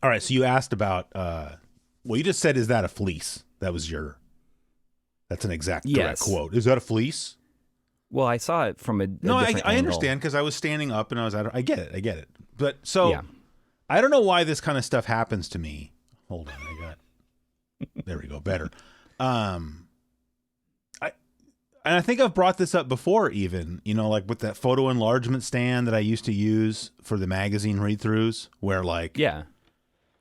All right, so you asked about, well, you just said, is that a fleece? That's an exact direct quote. Is that a fleece? Well, I saw it from a No, different I angle. understand because I was standing up and I get it. But so I don't know why this kind of stuff happens to me. Hold on, there we go, better. I think I've brought this up before even, like with that photo enlargement stand that I used to use for the magazine read-throughs where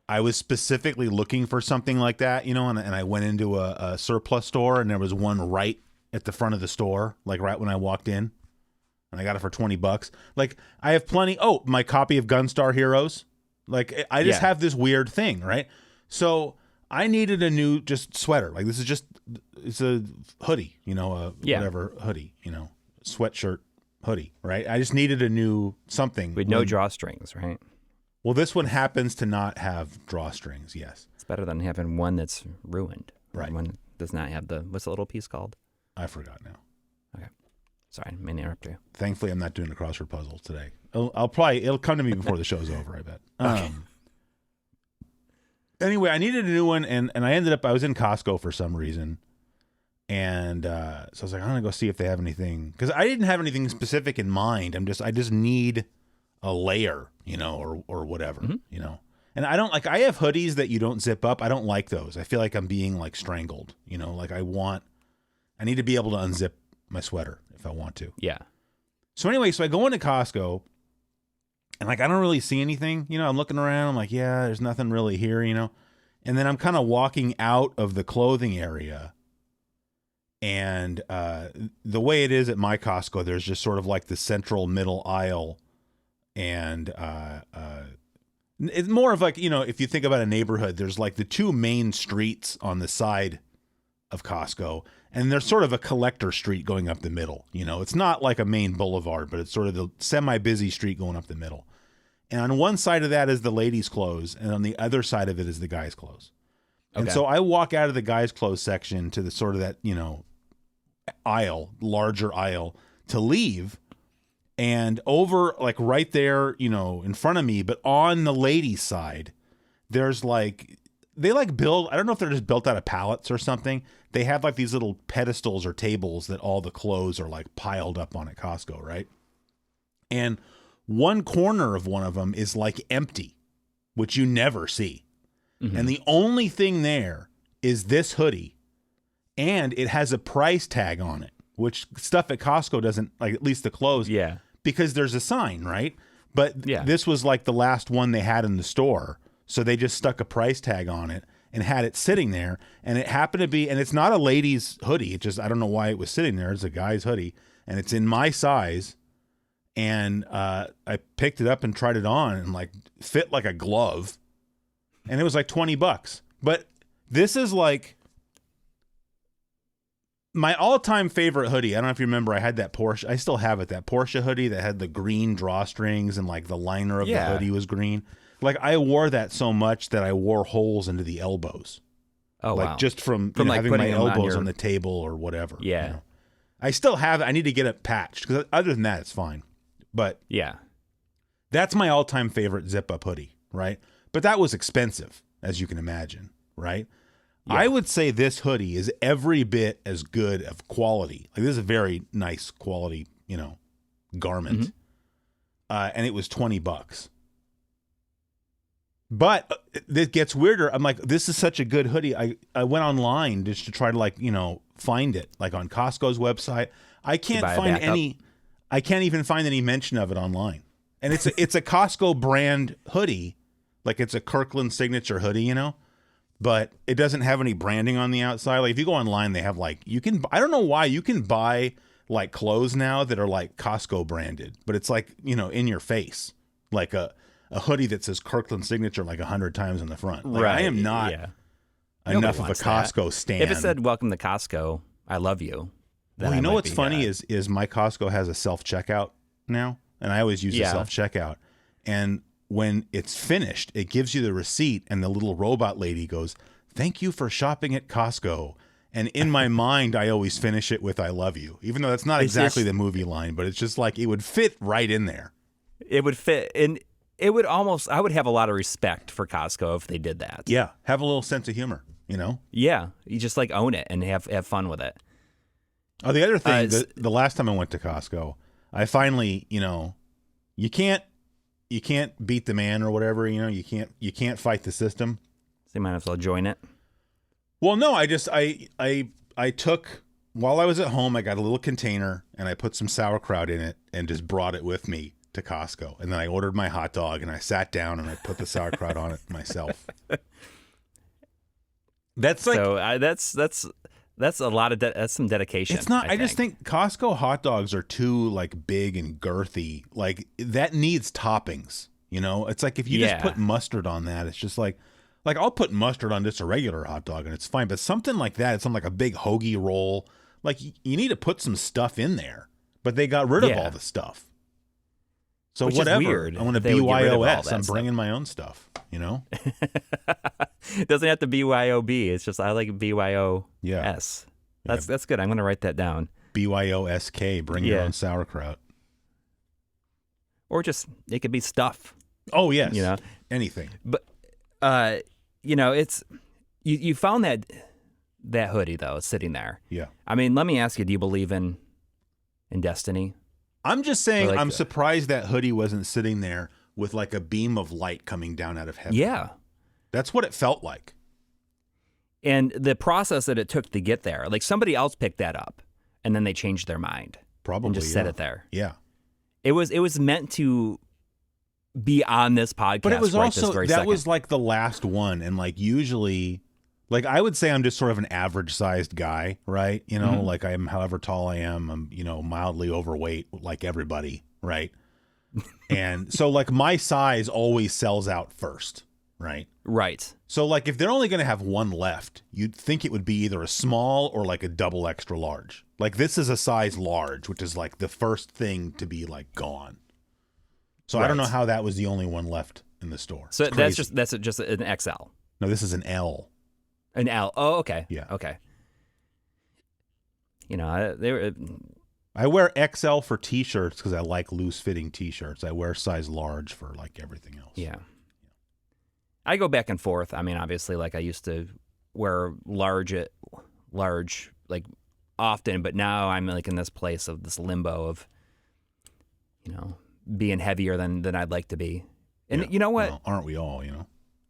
I was specifically looking for something like that, and I went into a surplus store and there was one right at the front of the store, like right when I walked in, and I got it for $20. Like I have plenty. Oh, my copy of Gunstar Heroes. Like I just have this weird thing, right? So I needed a new just sweater. Like this is it's a hoodie, whatever hoodie, sweatshirt hoodie, right? I just needed a new something. With no drawstrings, right? Well, this one happens to not have drawstrings, yes. It's better than having one that's ruined. Right. One that does not have what's the little piece called? I forgot now. Okay. Sorry, I may interrupt you. Thankfully, I'm not doing a crossword puzzle today. It'll come to me before the show's over, I bet. Okay. Anyway, I needed a new one, and I was in Costco for some reason. And so I was like, I'm going to go see if they have anything. Because I didn't have anything specific in mind. I just need a layer, or whatever, And I don't I have hoodies that you don't zip up. I don't like those. I feel like I'm being strangled, like I need to be able to unzip my sweater if I want to. Yeah. So anyway, I go into Costco and I don't really see anything, I'm looking around. I'm like, yeah, there's nothing really here, and then I'm kind of walking out of the clothing area. And the way it is at my Costco, there's just sort of like the central middle aisle. And it's more of if you think about a neighborhood, there's like the two main streets on the side of Costco. And there's sort of a collector street going up the middle. It's not like a main boulevard, but it's sort of the semi-busy street going up the middle. And on one side of that is the ladies' clothes. And on the other side of it is the guys' clothes. Okay. And so I walk out of the guys' clothes section to the sort of that, larger aisle to leave. And over right there, in front of me, but on the ladies' side, there's they build, I don't know if they're just built out of pallets or something. They have these little pedestals or tables that all the clothes are piled up on at Costco, right? And one corner of one of them is empty, which you never see. Mm-hmm. And the only thing there is this hoodie, and it has a price tag on it, which stuff at Costco doesn't, at least the clothes. Yeah. Because there's a sign, right? But this was the last one they had in the store. So they just stuck a price tag on it and had it sitting there. And it happened to be, and it's not a lady's hoodie. It just, I don't know why it was sitting there. It's a guy's hoodie. And it's in my size. And I picked it up and tried it on and fit like a glove. And it was $20. But this is my all-time favorite hoodie. I don't know if you remember, I had that Porsche. I still have it, that Porsche hoodie that had the green drawstrings and the liner of the hoodie was green. I wore that so much that I wore holes into the elbows. Oh, wow. Just from having my elbows on the table or whatever. Yeah. I still have it. I need to get it patched because other than that, it's fine. But yeah, that's my all-time favorite zip-up hoodie, right? But that was expensive, as you can imagine, right? Yeah. I would say this hoodie is every bit as good of quality. This is a very nice quality, garment. Mm-hmm. And it was $20. But it gets weirder. I'm this is such a good hoodie. I went online just to try to find it, on Costco's website. I can't find any. I can't even find any mention of it online. And it's a Costco brand hoodie, it's a Kirkland signature hoodie, but it doesn't have any branding on the outside. If you go online, they have you can, I don't know why, you can buy clothes now that are Costco branded, but it's in your face, a hoodie that says Kirkland signature 100 times on the front. Right. I am not enough of a Costco stan. If it said "Welcome to Costco, I love you." Well, you know what's funny is my Costco has a self-checkout now, and I always use the self-checkout. And when it's finished, it gives you the receipt, and the little robot lady goes, "Thank you for shopping at Costco." And in my mind, I always finish it with "I love you," even though that's not exactly the movie line, but it's just it would fit right in there. It would fit, and it would almost, I would have a lot of respect for Costco if they did that. Yeah, have a little sense of humor, you know? Yeah, you just like own it and have fun with it. Oh, the other thing, the last time I went to Costco, I finally, you can't beat the man or whatever, you can't fight the system. So you might as well join it. Well, no, I took, while I was at home, I got a little container and I put some sauerkraut in it and just brought it with me to Costco. And then I ordered my hot dog and I sat down and I put the sauerkraut on it myself. That's like, so that's a lot of that's some dedication. It's not. I just think Costco hot dogs are too like big and girthy. Like that needs toppings. It's like if you just put mustard on that, it's just like I'll put mustard on just a regular hot dog and it's fine. But something like that, it's something like a big hoagie roll. Like you need to put some stuff in there. But they got rid of all the stuff. So which whatever. Is weird. I want to BYOS. I'm bringing my own stuff. It doesn't have to BYOB. It's just I like BYOS. Yeah. That's good. I'm going to write that down. BYOSK. Bring your own sauerkraut. Or just it could be stuff. Oh yes. Anything. But it's you found that hoodie though sitting there. Yeah. I mean, let me ask you: do you believe in destiny? I'm just saying, I'm surprised that hoodie wasn't sitting there with like a beam of light coming down out of heaven. Yeah. That's what it felt like. And the process that it took to get there, like somebody else picked that up and then they changed their mind. Probably. And just set it there. Yeah. It was meant to be on this podcast. But it was right also, this very that second. was like the last one. And like usually, like I would say I'm just sort of an average sized guy, right? Like I'm however tall I am, I'm, mildly overweight like everybody, right? And so like my size always sells out first, right? Right. So like if they're only going to have one left, you'd think it would be either a small or like a double extra large. Like this is a size large, which is like the first thing to be like gone. So I don't know how that was the only one left in the store. So that's just an XL. No, this is an L. An L. Oh, okay. Yeah. Okay. I wear XL for t-shirts because I like loose-fitting t-shirts. I wear size large for like everything else. Yeah. I go back and forth. I mean, obviously, like I used to wear large like often, but now I'm like in this place of this limbo of, being heavier than I'd like to be. And you know what? Well, aren't we all?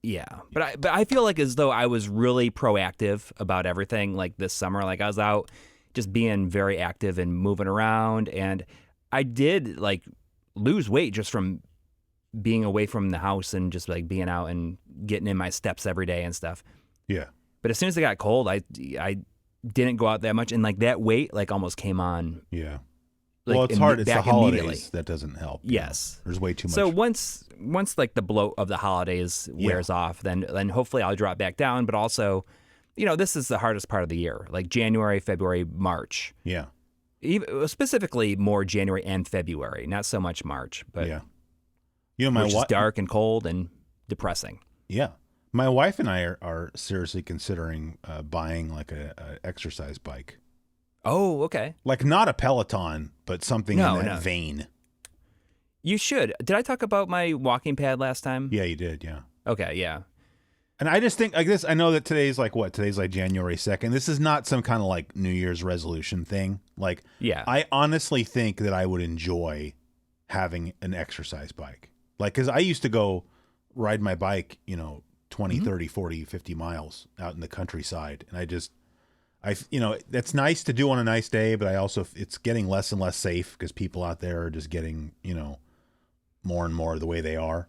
Yeah, but I feel like as though I was really proactive about everything. Like this summer, like I was out just being very active and moving around, and I did like lose weight just from being away from the house and just like being out and getting in my steps every day and stuff. Yeah. But as soon as it got cold, I didn't go out that much, and like that weight like almost came on. Yeah. Like, well, it's hard. It's the immediately. holidays that doesn't help. Yes. There's way too much. So once like the bloat of the holidays wears off, then hopefully I'll drop back down. But also, this is the hardest part of the year, like January, February, March. Yeah. Even, specifically more January and February, not so much March. But yeah. which is dark and cold and depressing. Yeah. My wife and I are seriously considering buying like a exercise bike. Oh, okay. Like not a Peloton, but something in that vein. You should. Did I talk about my walking pad last time? Yeah, you did. Yeah. Okay. Yeah. And I just think like this. I know that today's like what? Today's like January 2nd. This is not some kind of like New Year's resolution thing. Like, I honestly think that I would enjoy having an exercise bike. Like, because I used to go ride my bike, 20, 30, 40, 50 miles out in the countryside. And that's nice to do on a nice day, but it's getting less and less safe because people out there are just getting, more and more the way they are.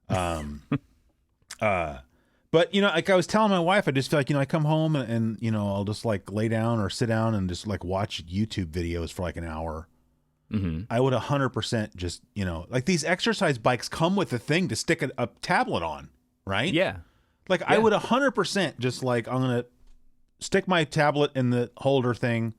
But, like I was telling my wife, I just feel like, I come home and I'll just like lay down or sit down and just like watch YouTube videos for like an hour. Mm-hmm. I would 100% just, like these exercise bikes come with a thing to stick a tablet on, right? Yeah. Like I would 100% just like, I'm going to stick my tablet in the holder thing,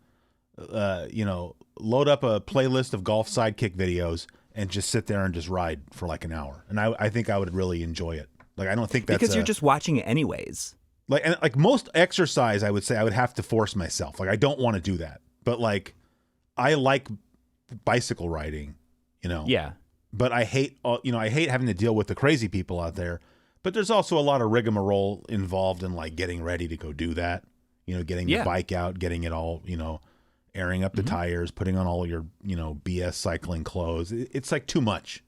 load up a playlist of golf sidekick videos and just sit there and just ride for like an hour. And I think I would really enjoy it. Like, I don't think that's because you're just watching it anyways. Like most exercise, I would say I would have to force myself. Like, I don't want to do that, but like, I like bicycle riding, Yeah. but I hate having to deal with the crazy people out there. But there's also a lot of rigmarole involved in like getting ready to go do that. Getting the bike out, getting it all, airing up the tires, putting on all your, BS cycling clothes. It's like too much.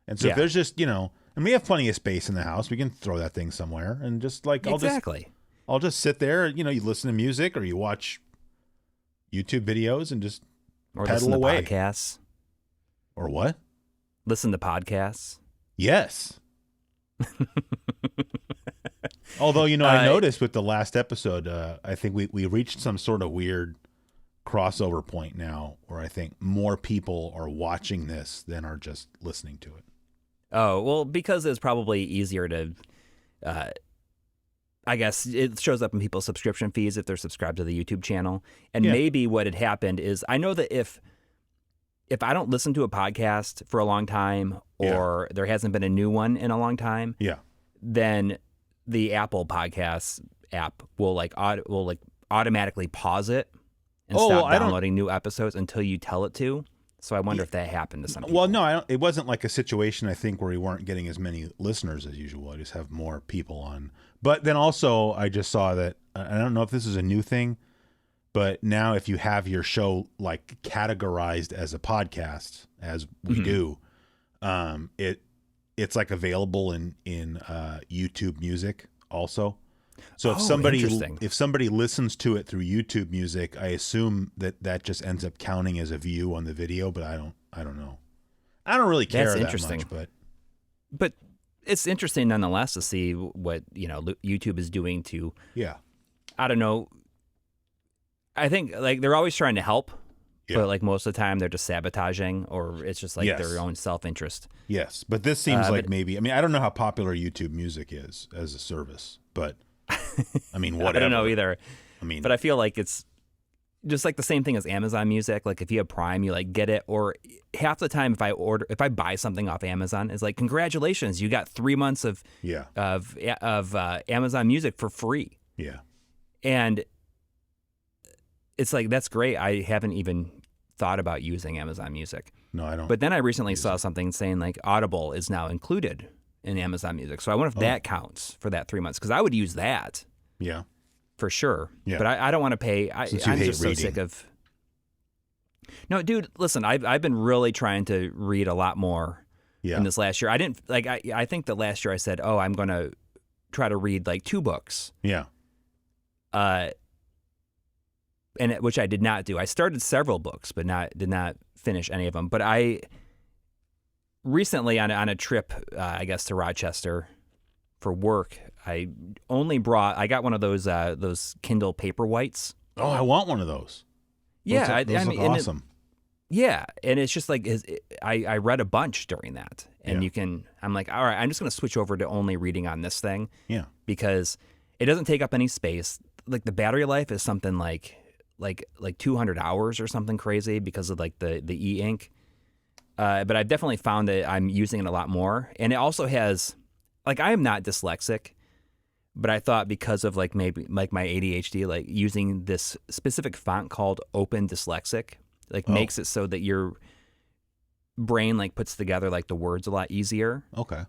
And so if there's just, and we have plenty of space in the house, we can throw that thing somewhere and just like, I'll just sit there, you listen to music or you watch YouTube videos and just pedal away. Listen to podcasts. Or what? Listen to podcasts. Yes. Although, I noticed with the last episode, I think we reached some sort of weird crossover point now where I think more people are watching this than are just listening to it. Oh, well, because it's probably easier to, I guess it shows up in people's subscription fees if they're subscribed to the YouTube channel. And maybe what had happened is I know that if I don't listen to a podcast for a long time or there hasn't been a new one in a long time, then the Apple Podcasts app will automatically pause it and stop downloading new episodes until you tell it to. So I wonder if that happened to some people. Well, no, it wasn't like a situation, I think, where we weren't getting as many listeners as usual. I just have more people on. But then also I just saw that, I don't know if this is a new thing, but now if you have your show like categorized as a podcast, as we do, it's like available in YouTube Music also. So if somebody listens to it through YouTube Music, I assume that just ends up counting as a view on the video, but I don't know. I don't really care that much, but it's interesting nonetheless to see what YouTube is doing to. Yeah. I don't know. I think like they're always trying to help, but like most of the time they're just sabotaging, or it's just like their own self-interest. Yes, but this seems like maybe. I mean, I don't know how popular YouTube Music is as a service, but. I mean, whatever. I don't know either. But I feel like it's just like the same thing as Amazon Music. Like if you have Prime, you like get it. Or half the time, if I buy something off Amazon, it's like, congratulations, you got 3 months of Amazon Music for free. Yeah, and it's like that's great. I haven't even thought about using Amazon Music. No, I don't. But then I recently saw something saying like Audible is now included in Amazon Music. So I wonder if that counts for that 3 months, because I would use that. Yeah. For sure. Yeah. But I don't want to pay. I'm just so sick of. No, dude, listen, I've been really trying to read a lot more in this last year. I didn't like, I think that last year I said, I'm going to try to read like 2 books. Yeah. Which I did not do. I started several books, but did not finish any of them. But I recently on a trip, I guess to Rochester for work, I got one of those Kindle Paperwhites. Oh, I want one of those. Yeah, those look awesome. And it's just like I read a bunch during that, and I'm like, all right, I'm just going to switch over to only reading on this thing. Yeah, because it doesn't take up any space. Like the battery life is something like 200 hours or something crazy because of like the e-ink. But I've definitely found that I'm using it a lot more. And it also has, like, I am not dyslexic, but I thought because of like maybe like my ADHD, like using this specific font called Open Dyslexic, like makes it so that your brain like puts together like the words a lot easier. Okay.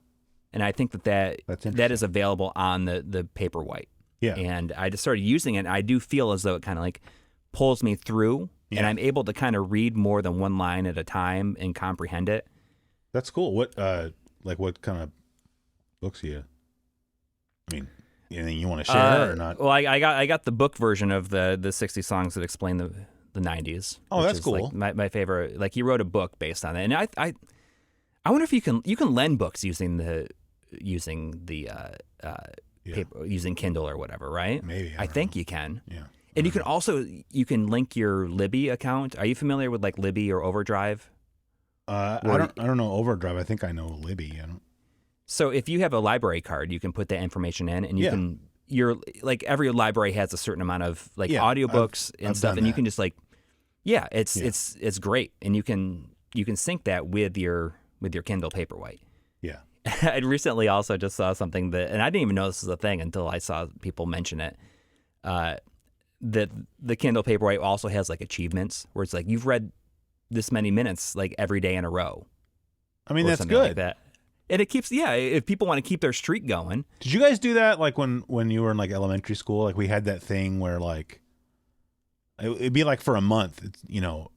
And I think that is available on the Paperwhite. Yeah. And I just started using it, and I do feel as though it kind of like pulls me through. Yeah. And I'm able to kind of read more than one line at a time and comprehend it. That's cool. What kind of books you? I mean, anything you want to share or not? Well, I got the book version of the 60 songs that explain the 90s. Oh, that's cool. Like my favorite. Like he wrote a book based on it, and I wonder if you can lend books using the paper, using Kindle or whatever, right? Maybe. I think you can. Yeah. And you can link your Libby account. Are you familiar with like Libby or Overdrive? I don't know Overdrive. I think I know Libby. I don't. So if you have a library card, you can put that information in, and you can. You're like every library has a certain amount of like audiobooks and stuff, and you can just like, it's great, and you can sync that with your Kindle Paperwhite. Yeah. I recently also just saw something and I didn't even know this was a thing until I saw people mention it. That the Kindle Paperwhite also has like achievements where it's like you've read this many minutes like every day in a row. I mean, or that's something good. like that. And it keeps, if people want to keep their streak going. Did you guys do that like when you were in like elementary school? Like we had that thing where like it'd be like for a month. It's, you know,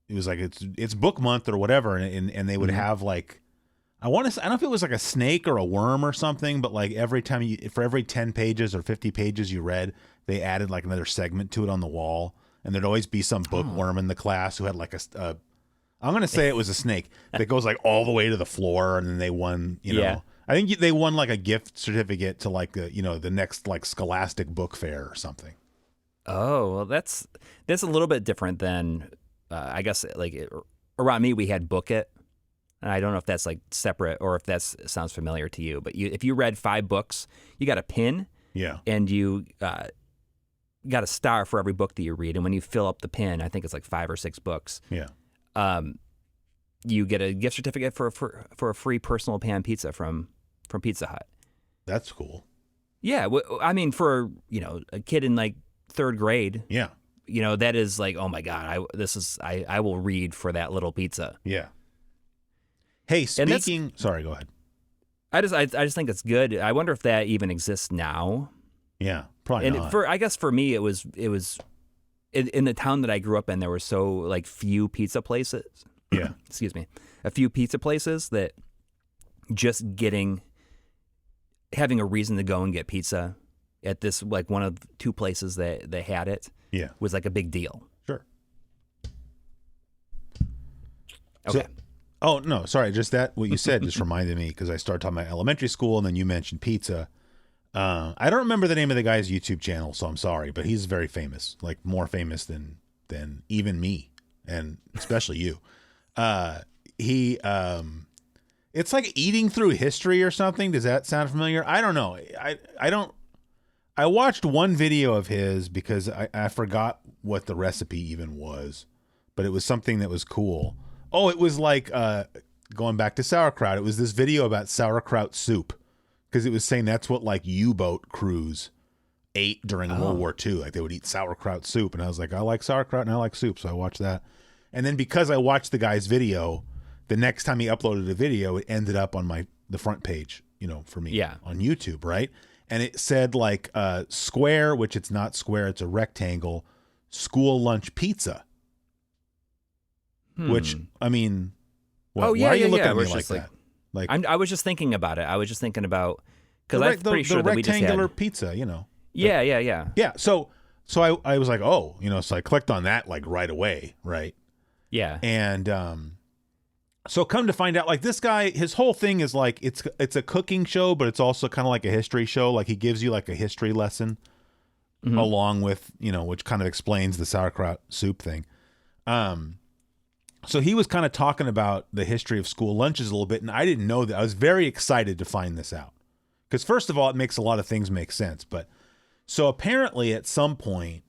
it was like it's book month or whatever, and they would have like I don't know if it was like a snake or a worm or something, but like every time for every 10 pages or 50 pages you read, they added like another segment to it on the wall, and there'd always be some bookworm in the class who had like a I'm going to say it was a snake that goes like all the way to the floor, and then they won, you know. Yeah. I think they won like a gift certificate to like the next like Scholastic book fair or something. Oh, well, that's a little bit different than I guess around me we had Book It. And I don't know if that's like separate or if that sounds familiar to you, but if you read 5 books, you got a pin. Yeah. And you got a star for every book that you read, and when you fill up the pin, I think it's like 5 or 6 books. Yeah. You get a gift certificate for a free personal pan pizza from Pizza Hut. That's cool. Yeah, I mean, for a kid in like 3rd grade. Yeah. That is like, oh my God, I will read for that little pizza. Yeah. Hey, speaking. Sorry, go ahead. I just think it's good. I wonder if that even exists now. Yeah, probably not. I guess for me, it was in the town that I grew up in. There were so like few pizza places. Yeah. Excuse me, a few pizza places that just having a reason to go and get pizza at this like one of 2 places that they had it. Yeah, was like a big deal. Sure. Okay. So, oh no, sorry. Just what you said just reminded me because I started talking about elementary school and then you mentioned pizza. I don't remember the name of the guy's YouTube channel, so I'm sorry, but he's very famous, like more famous than even me, and especially you. It's like eating through history or something. Does that sound familiar? I don't know. I watched one video of his because I forgot what the recipe even was, but it was something that was cool. Oh, it was like going back to sauerkraut. It was this video about sauerkraut soup because it was saying that's what like U-boat crews ate during World War II. Like they would eat sauerkraut soup, and I was like, I like sauerkraut and I like soup, so I watched that. And then because I watched the guy's video, the next time he uploaded a video, it ended up on the front page, for me on YouTube, right? And it said like square, which it's not square, it's a rectangle, school lunch pizza. Which, I mean, why are you looking at me like that? Like I was just thinking about it. I was just thinking about, because I'm pretty sure that we just had rectangular pizza, Yeah. Yeah. So I was like, oh, so I clicked on that like right away, right? Yeah. And so come to find out, like this guy, his whole thing is like it's a cooking show, but it's also kind of like a history show. Like he gives you like a history lesson along with, which kind of explains the sauerkraut soup thing. So he was kind of talking about the history of school lunches a little bit, and I didn't know that. I was very excited to find this out. Because first of all, it makes a lot of things make sense. But so apparently at some point,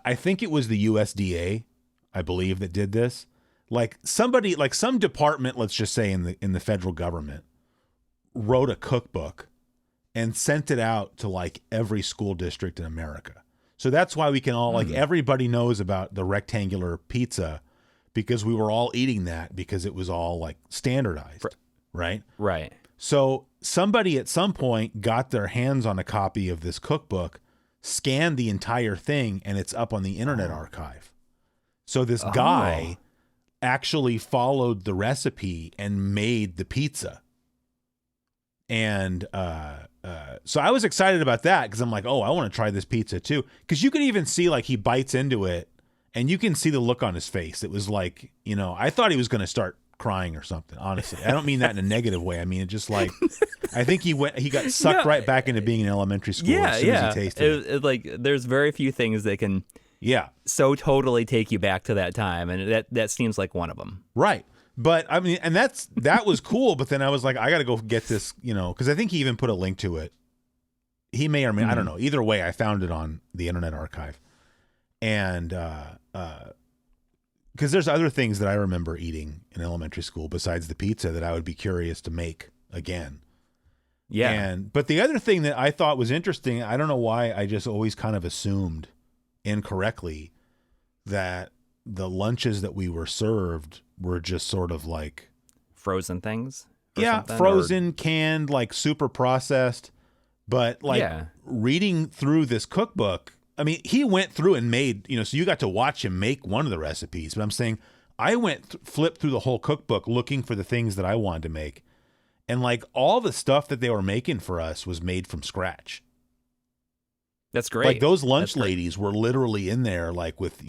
I think it was the USDA, I believe, that did this. Like somebody, like some department, let's just say in the federal government, wrote a cookbook and sent it out to like every school district in America. So that's why we can all, like everybody knows about the rectangular pizza, because we were all eating that because it was all like standardized, right? Right. So somebody at some point got their hands on a copy of this cookbook, scanned the entire thing, and it's up on the Internet Archive. So this guy actually followed the recipe and made the pizza. And so I was excited about that because I'm like, oh, I want to try this pizza too. Because you could even see like he bites into it, and you can see the look on his face. It was like, I thought he was going to start crying or something, honestly. I don't mean that in a negative way. I mean, it just like, I think he got sucked right back into being in elementary school as soon as he tasted it. Like, there's very few things that can so totally take you back to that time. And that seems like one of them. Right. But I mean, and that was cool. But then I was like, I got to go get this, because I think he even put a link to it. He may or may, I don't know. Either way, I found it on the Internet Archive. And because there's other things that I remember eating in elementary school besides the pizza that I would be curious to make again. Yeah. But the other thing that I thought was interesting, I don't know why, I just always kind of assumed incorrectly that the lunches that we were served were just sort of like frozen things. Or Yeah, something, frozen, canned, like super processed. But like reading through this cookbook, I mean, he went through and made, so you got to watch him make one of the recipes. But I'm saying I flipped through the whole cookbook looking for the things that I wanted to make. And like all the stuff that they were making for us was made from scratch. That's great. Like those lunch ladies were literally in there, like with,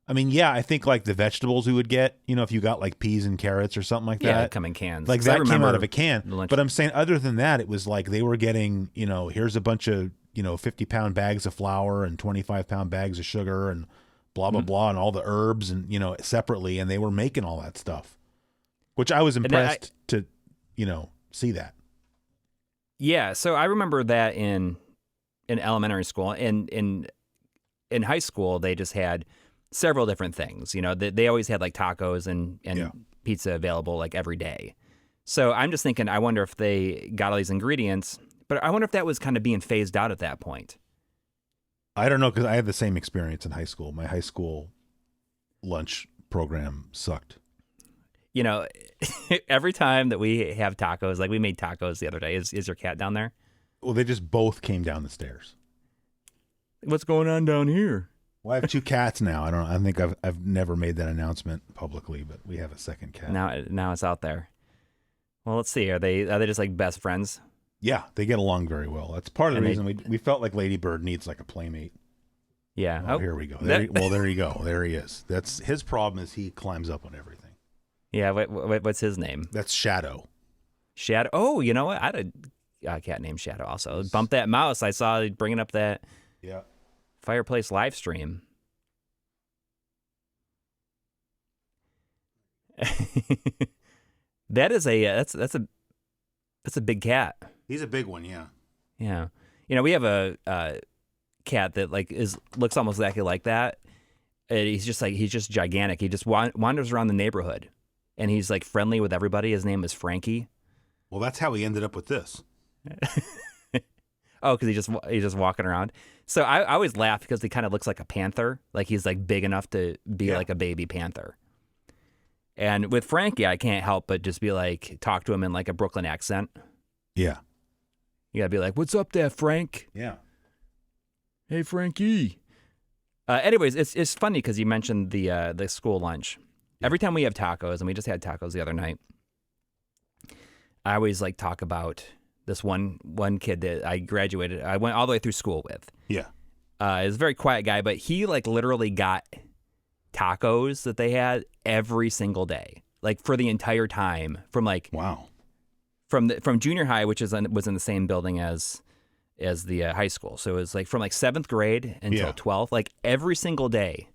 I mean, yeah, I think like the vegetables we would get, if you got like peas and carrots or something like that. Yeah, come in cans. Like that came out of a can. But I'm saying other than that, it was like they were getting, here's a bunch of, 50-pound bags of flour and 25-pound bags of sugar and blah, blah, blah, and all the herbs and, separately. And they were making all that stuff, which I was impressed to, see that. Yeah. So I remember that in elementary school. In high school, they just had several different things. They always had like tacos and pizza available like every day. So I'm just thinking, I wonder if they got all these ingredients, but I wonder if that was kind of being phased out at that point. I don't know, because I had the same experience in high school. My high school lunch program sucked. Every time that we have tacos, like we made tacos the other day. Is your cat down there? Well, they just both came down the stairs. What's going on down here? Well, I have 2 cats now. I think I've never made that announcement publicly, but we have a second cat. Now it's out there. Well, let's see. Are they just like best friends? Yeah, they get along very well. That's part of the reason we felt like Lady Bird needs like a playmate. Yeah. Oh, here we go. There you go. There he is. That's his problem, is he climbs up on everything. Yeah. What's his name? That's Shadow. Shadow. Oh, you know what? I had a cat named Shadow also. Bump that mouse. I saw bringing up that fireplace live stream. That's a big cat. He's a big one, yeah. Yeah. We have a cat that like looks almost exactly like that. And he's just gigantic. He just wanders around the neighborhood, and he's like friendly with everybody. His name is Frankie. Well, that's how he ended up with this. Oh, because he's just walking around. So I always laugh because he kind of looks like a panther. Like he's like big enough to be like a baby panther. And with Frankie, I can't help but just be like, talk to him in like a Brooklyn accent. Yeah. You gotta be like, "What's up there, Frank?" Yeah. "Hey, Frankie." Anyways, it's funny because you mentioned the school lunch. Yeah. Every time we have tacos, and we just had tacos the other night, I always like talk about this one kid that I graduated. I went all the way through school with. Yeah. He's a very quiet guy, but he like literally got tacos that they had every single day, like for the entire time from like from junior high, which was in the same building as the high school. So it was like from like 7th grade until 12th, like every single day.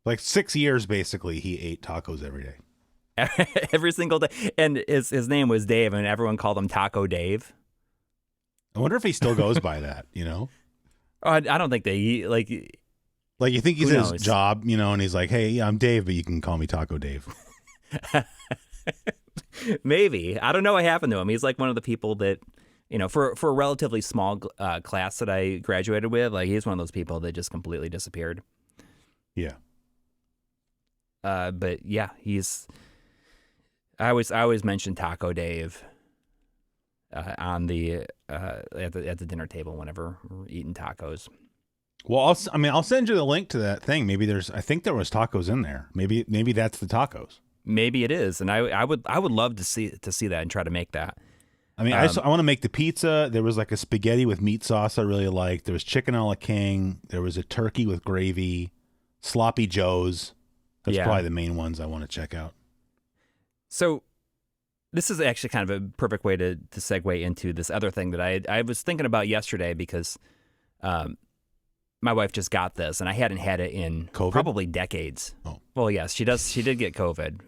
Like 6 years, basically, he ate tacos every day. Every single day. And his name was Dave, and everyone called him Taco Dave. I wonder if he still goes by that, I don't think they like you think he's his job, and he's like, "Hey, yeah, I'm Dave, but you can call me Taco Dave." Maybe. I don't know what happened to him. He's like one of the people that, for a relatively small class that I graduated with, like he's one of those people that just completely disappeared. Yeah. But yeah, I always mention Taco Dave on the at the dinner table whenever we're eating tacos. Well, I'll send you the link to that thing. Maybe I think there was tacos in there. Maybe that's the tacos. Maybe it is, and I would love to see that and try to make that. I mean, I want to make the pizza. There was like a spaghetti with meat sauce I really liked. There was chicken a la king. There was a turkey with gravy. Sloppy Joes. That's probably the main ones I want to check out. So this is actually kind of a perfect way to segue into this other thing that I was thinking about yesterday because my wife just got this, and I hadn't had it in probably decades. Oh. Well, yes, she does. She did get COVID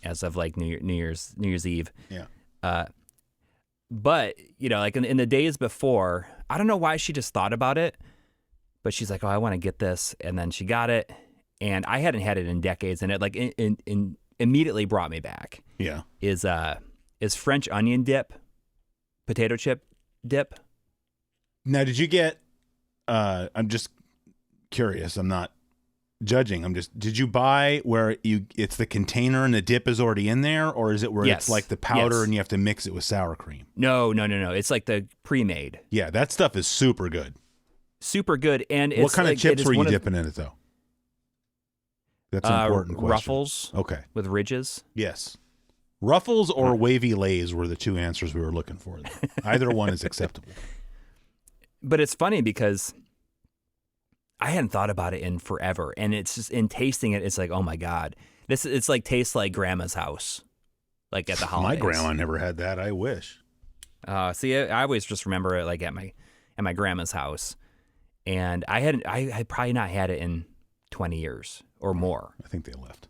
as of like New Year's Eve. Yeah. But like in the days before, I don't know why she just thought about it, but she's like, "Oh, I want to get this," and then she got it, and I hadn't had it in decades, and it like immediately brought me back. Yeah. Is French onion dip, potato chip dip? Now, did you get? I'm just curious. I'm not judging. Did you buy where it's the container and the dip is already in there, or is it where it's like the powder and you have to mix it with sour cream? No. It's like the pre-made. Yeah, that stuff is super good. Super good. And what kind of chips were you dipping in it though? That's an important question. Ruffles. Okay. With ridges. Yes. Ruffles or wavy lays were the two answers we were looking for. Either one is acceptable. But it's funny because I hadn't thought about it in forever, and it's just in tasting it, it's like, oh my god, it's like tastes like grandma's house, like at the holidays. My grandma never had that. I wish. See, I always just remember it like at my grandma's house, and I had probably not had it in 20 years or more. I think they left.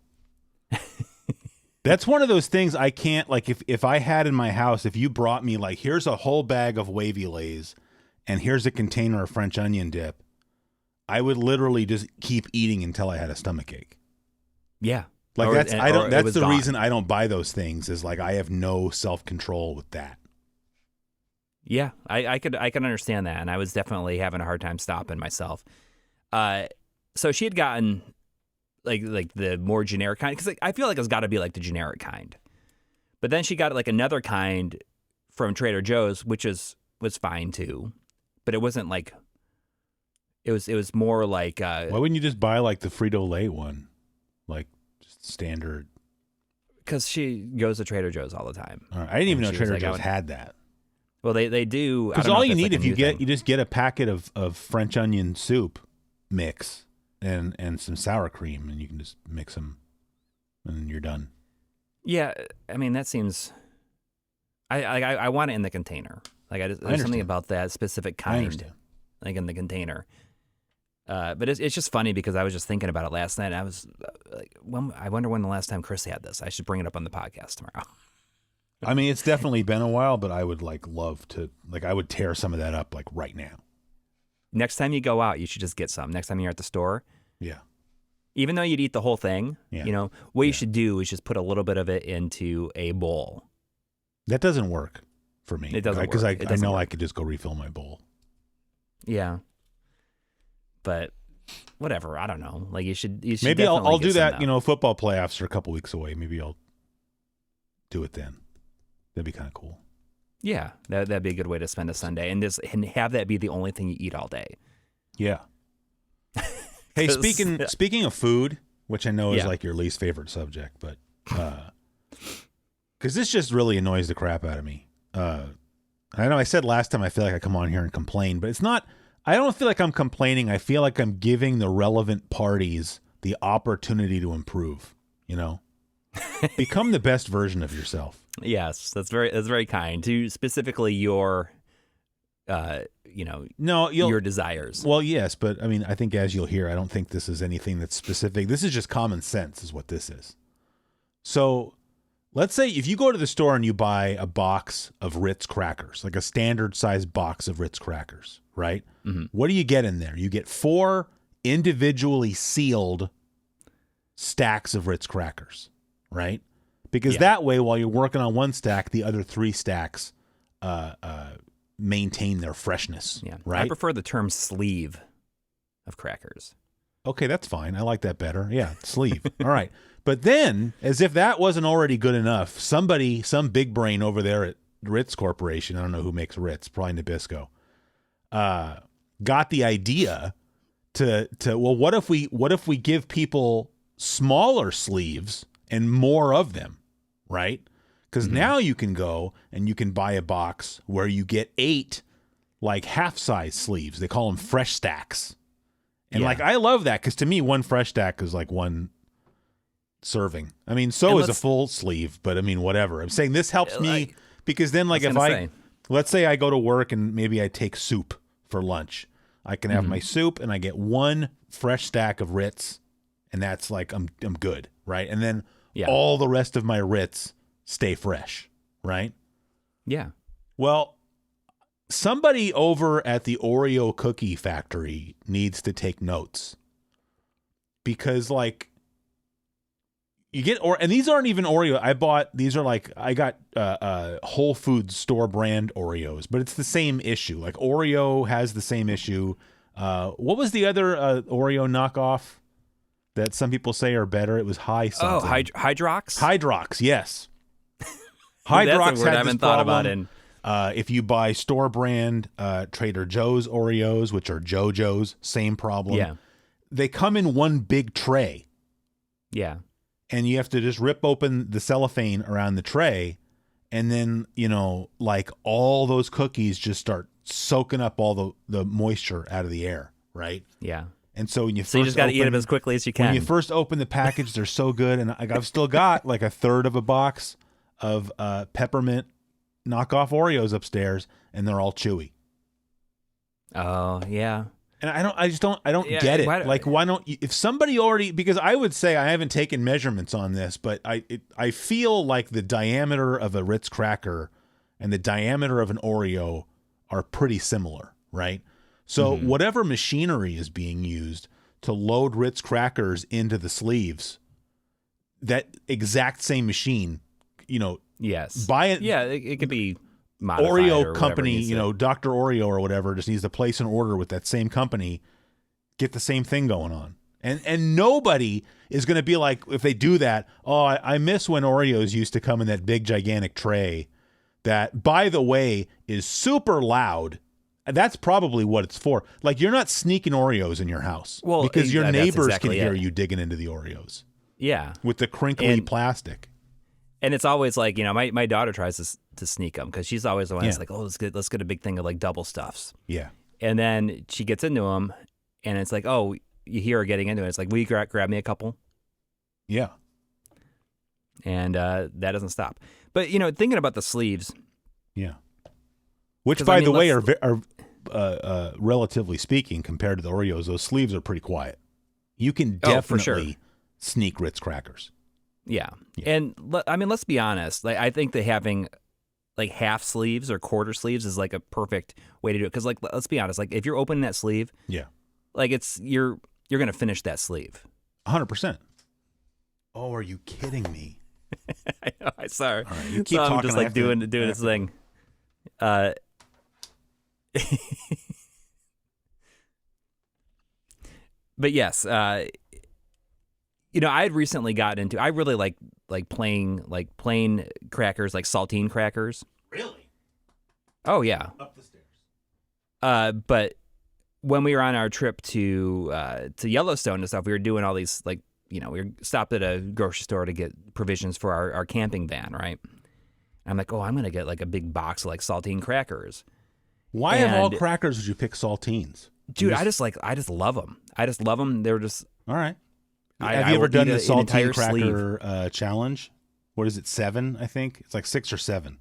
That's one of those things I can't, like, if I had in my house, if you brought me like, here's a whole bag of wavy lays and here's a container of French onion dip, I would literally just keep eating until I had a stomach ache. Yeah. Like that's the reason I don't buy those things, is like I have no self-control with that. Yeah, I could understand that, and I was definitely having a hard time stopping myself. So she had gotten like the more generic kind, because I feel like it's got to be like the generic kind. But then she got like another kind from Trader Joe's, which was fine too, but it wasn't like it was more like. Why wouldn't you just buy like the Frito-Lay one, like just standard? Because she goes to Trader Joe's all the time. I didn't even know Trader Joe's had that. Well, they do. Because all you need, if you just get a packet of French onion soup mix and some sour cream, and you can just mix them, and you're done. Yeah, I mean that seems. I want it in the container. Like there's something about that specific kind, like in the container. But it's just funny because I was just thinking about it last night. And I was like, I wonder when the last time Chris had this. I should bring it up on the podcast tomorrow. I mean, it's definitely been a while, but I would love to, I would tear some of that up right now. Next time you go out, you should just get some. Next time you're at the store. Yeah. Even though you'd eat the whole thing, what you should do is just put a little bit of it into a bowl. That doesn't work for me. It doesn't work. Because I know I could just go refill my bowl. Yeah. But whatever. I don't know. Like you should maybe I'll do that. Football playoffs are a couple weeks away. Maybe I'll do it then. That'd be kind of cool. Yeah, that'd be a good way to spend a Sunday, and have that be the only thing you eat all day. Yeah. Hey, speaking of food, which I know is like your least favorite subject, but because this just really annoys the crap out of me. I know I said last time I feel like I come on here and complain, but it's not. I don't feel like I'm complaining. I feel like I'm giving the relevant parties the opportunity to improve. Become the best version of yourself. Yes, that's very kind to specifically your, your desires. Well, yes, but I mean, I think as you'll hear, I don't think this is anything that's specific. This is just common sense, is what this is. So, let's say if you go to the store and you buy a box of Ritz crackers, like a standard size box of Ritz crackers, right? Mm-hmm. What do you get in there? You get 4 individually sealed stacks of Ritz crackers, right? Because that way, while you're working on one stack, the other 3 stacks maintain their freshness. Yeah, right. I prefer the term sleeve of crackers. Okay, that's fine. I like that better. Yeah, sleeve. All right. But then, as if that wasn't already good enough, some big brain over there at Ritz Corporation, I don't know who makes Ritz, probably Nabisco, got the idea to what if we give people smaller sleeves and more of them, right? Because now you can go and you can buy a box where you get 8 like half-size sleeves. They call them fresh stacks. And I love that, because to me, one fresh stack is like one serving. I mean, so is a full sleeve, but I mean, whatever. I'm saying this helps me because then let's say I go to work and maybe I take soup for lunch. I can have my soup and I get 1 fresh stack of Ritz, and that's like, I'm good, right? And then all the rest of my Ritz stay fresh, right? Yeah. Well, somebody over at the Oreo Cookie Factory needs to take notes, because you get and these aren't even Oreo. I got Whole Foods store brand Oreos, but it's the same issue. Like Oreo has the same issue. What was the other Oreo knockoff? that some people say are better. It was high something. Hydrox? Hydrox, yes. That's Hydrox a word I had haven't this thought about problem. If you buy store brand Trader Joe's Oreos, which are JoJo's, same problem. Yeah. They come in one big tray. Yeah. And you have to just rip open the cellophane around the tray, and then, like all those cookies just start soaking up all the moisture out of the air, right? Yeah. And so when you you just got to eat them as quickly as you can. When you first open the package, they're so good, and I've still got like a third of a box of peppermint knockoff Oreos upstairs, and they're all chewy. Oh yeah. And I don't get it. Why don't you, if somebody already, because I would say I haven't taken measurements on this, but I feel like the diameter of a Ritz cracker and the diameter of an Oreo are pretty similar, right? So whatever machinery is being used to load Ritz crackers into the sleeves, that exact same machine, yes, buy it. Yeah, it could be modified Oreo Company, Dr. Oreo or whatever, just needs to place an order with that same company, get the same thing going on. And nobody is going to be like, if they do that, I miss when Oreos used to come in that big, gigantic tray that, by the way, is super loud. That's probably what it's for. Like, you're not sneaking Oreos in your house because your neighbors can hear you digging into the Oreos. Yeah. With the crinkly plastic. And it's always like, my daughter tries to sneak them because she's always the one that's like, oh, let's get a big thing of like double stuffs. Yeah. And then she gets into them, and it's like, oh, you hear her getting into it. It's like, will you grab me a couple? Yeah. And that doesn't stop. But, thinking about the sleeves. Yeah. Which, by the way, are relatively speaking, compared to the Oreos, those sleeves are pretty quiet. You can definitely sneak Ritz crackers. Yeah. And let's be honest. Like, I think that having like half sleeves or quarter sleeves is like a perfect way to do it. Because, like, let's be honest. Like, if you're opening that sleeve, like you're gonna finish that sleeve. 100%. Oh, are you kidding me? I know. I saw her. All right, you keep talking. I'm just like doing this thing. But yes, I had recently got into. I really like plain crackers, like saltine crackers. Really? Oh yeah. Up the stairs. But when we were on our trip to Yellowstone and stuff, we were doing all these we were stopped at a grocery store to get provisions for our camping van, right? And I'm like, oh, I'm gonna get like a big box of like saltine crackers. Why of all crackers would you pick saltines? Dude, I just love them. I just love them. They're just all right. Have you ever done the saltine cracker challenge? What is it, 7? I think it's like 6 or 7.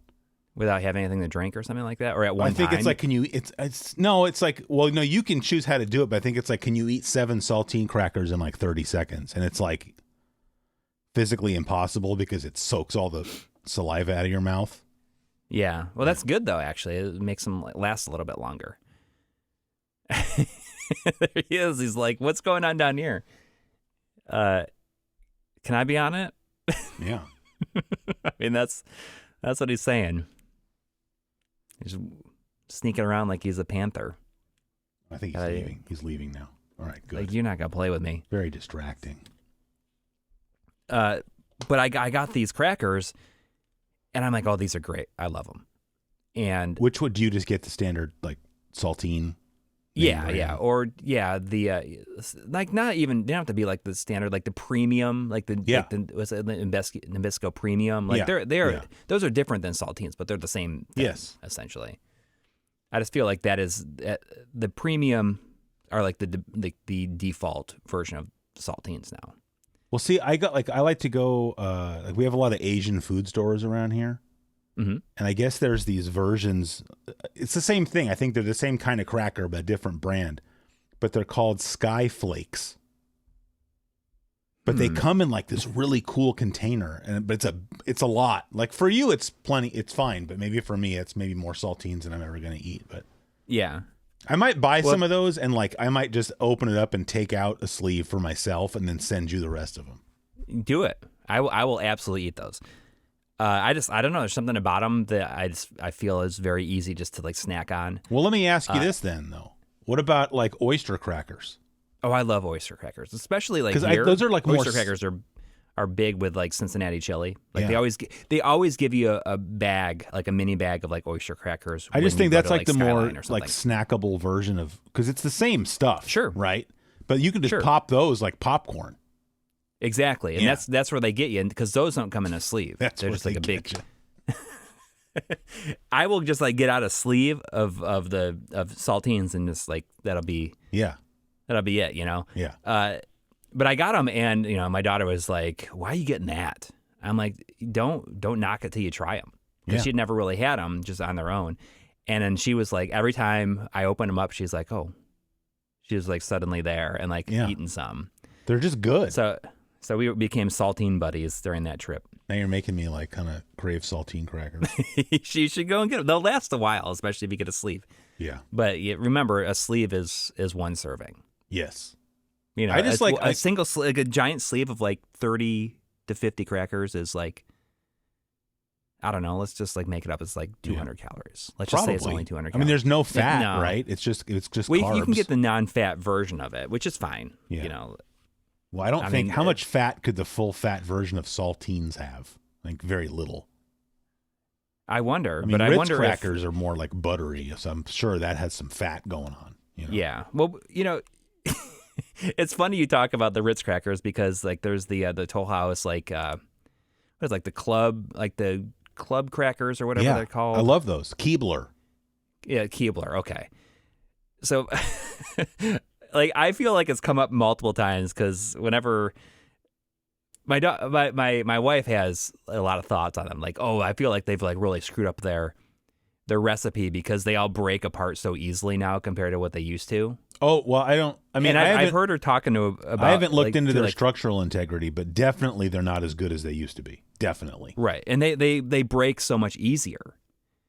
Without having anything to drink or something like that, or at one time. I think it's like, it's like, well, no, you can choose how to do it, but I think it's like, can you eat 7 saltine crackers in like 30 seconds? And it's like physically impossible because it soaks all the saliva out of your mouth. Yeah, well, that's good though. Actually, it makes them last a little bit longer. There he is. He's like, "What's going on down here? Can I be on it?" Yeah. I mean, that's what he's saying. He's sneaking around like he's a panther. I think he's leaving. He's leaving now. All right, good. Like, you're not gonna play with me. Very distracting. But I got these crackers, and I'm like, oh, these are great. I love them. And which would you just get the standard like saltine? Or the like, not even, they don't have to be like the standard, like the premium, like the what's it, Nabisco premium. Like they're those are different than saltines, but they're the same thing, essentially. I just feel like that is the premium are like the default version of saltines now. Well, see, I like to go. We have a lot of Asian food stores around here. Mm-hmm. And I guess there's these versions. It's the same thing. I think they're the same kind of cracker, but a different brand. But they're called Sky Flakes. But they come in like this really cool container, but it's a lot. Like, for you, it's plenty. It's fine. But maybe for me, it's maybe more saltines than I'm ever going to eat. But yeah, I might buy some of those, and like I might just open it up and take out a sleeve for myself, and then send you the rest of them. Do it. I will absolutely eat those. I don't know. There's something about them that I feel is very easy just to like snack on. Well, let me ask you this then, though. What about like oyster crackers? Oh, I love oyster crackers, especially like 'Cause here. those are like more oyster crackers are big with like Cincinnati chili. Like Yeah. they always give you a bag, like a mini bag of like oyster crackers. I just when you think go that's to, like the more Skyline or like something. snackable version of, because it's the same stuff. Sure. Right? But you can just Sure. pop those like popcorn. Exactly, and Yeah. that's where they get you, because those don't come in a sleeve. That's They're where just like they a big. get you. I will just like get out a sleeve of saltines and just like that'll be it, you know. Yeah. But I got them, and you know, my daughter was like, "Why are you getting that?" I'm like, "Don't knock it till you try them," because Yeah. she'd never really had them just on their own. And then she was like, every time I opened them up, she's like, "Oh," she was like suddenly there and like eating some. They're just good. So we became saltine buddies during that trip. Now you're making me like kind of crave saltine crackers. She should go and get them. They'll last a while, especially if you get a sleeve. Yeah. But remember, a sleeve is one serving. Yes. You know, I just like a single like a giant sleeve of like 30 to 50 crackers is like, I don't know. Let's just like make it up. It's like 200 calories. Let's just say it's only 200 I calories. mean, there's no fat, No. right? It's just well, carbs. you can get the non-fat version of it, which is fine. Yeah. You know, Well, I don't I think mean, how much fat could the full fat version of saltines have? Like very little. I wonder. I mean, but I Ritz wonder crackers are more like buttery, so I'm sure that has some fat going on. You know? Yeah. Well, you know, it's funny you talk about the Ritz crackers, because like there's the Toll House, like what is like the club crackers or whatever they're called. I love those. Keebler. Yeah, Keebler. Okay. So like I feel like it's come up multiple times, because whenever my wife has a lot of thoughts on them, like, oh, I feel like they've like really screwed up their recipe, because they all break apart so easily now compared to what they used to. Oh, well, I've heard her talking about. I haven't looked like, into their like, structural integrity, but definitely they're not as good as they used to be. Definitely. right, and they break so much easier.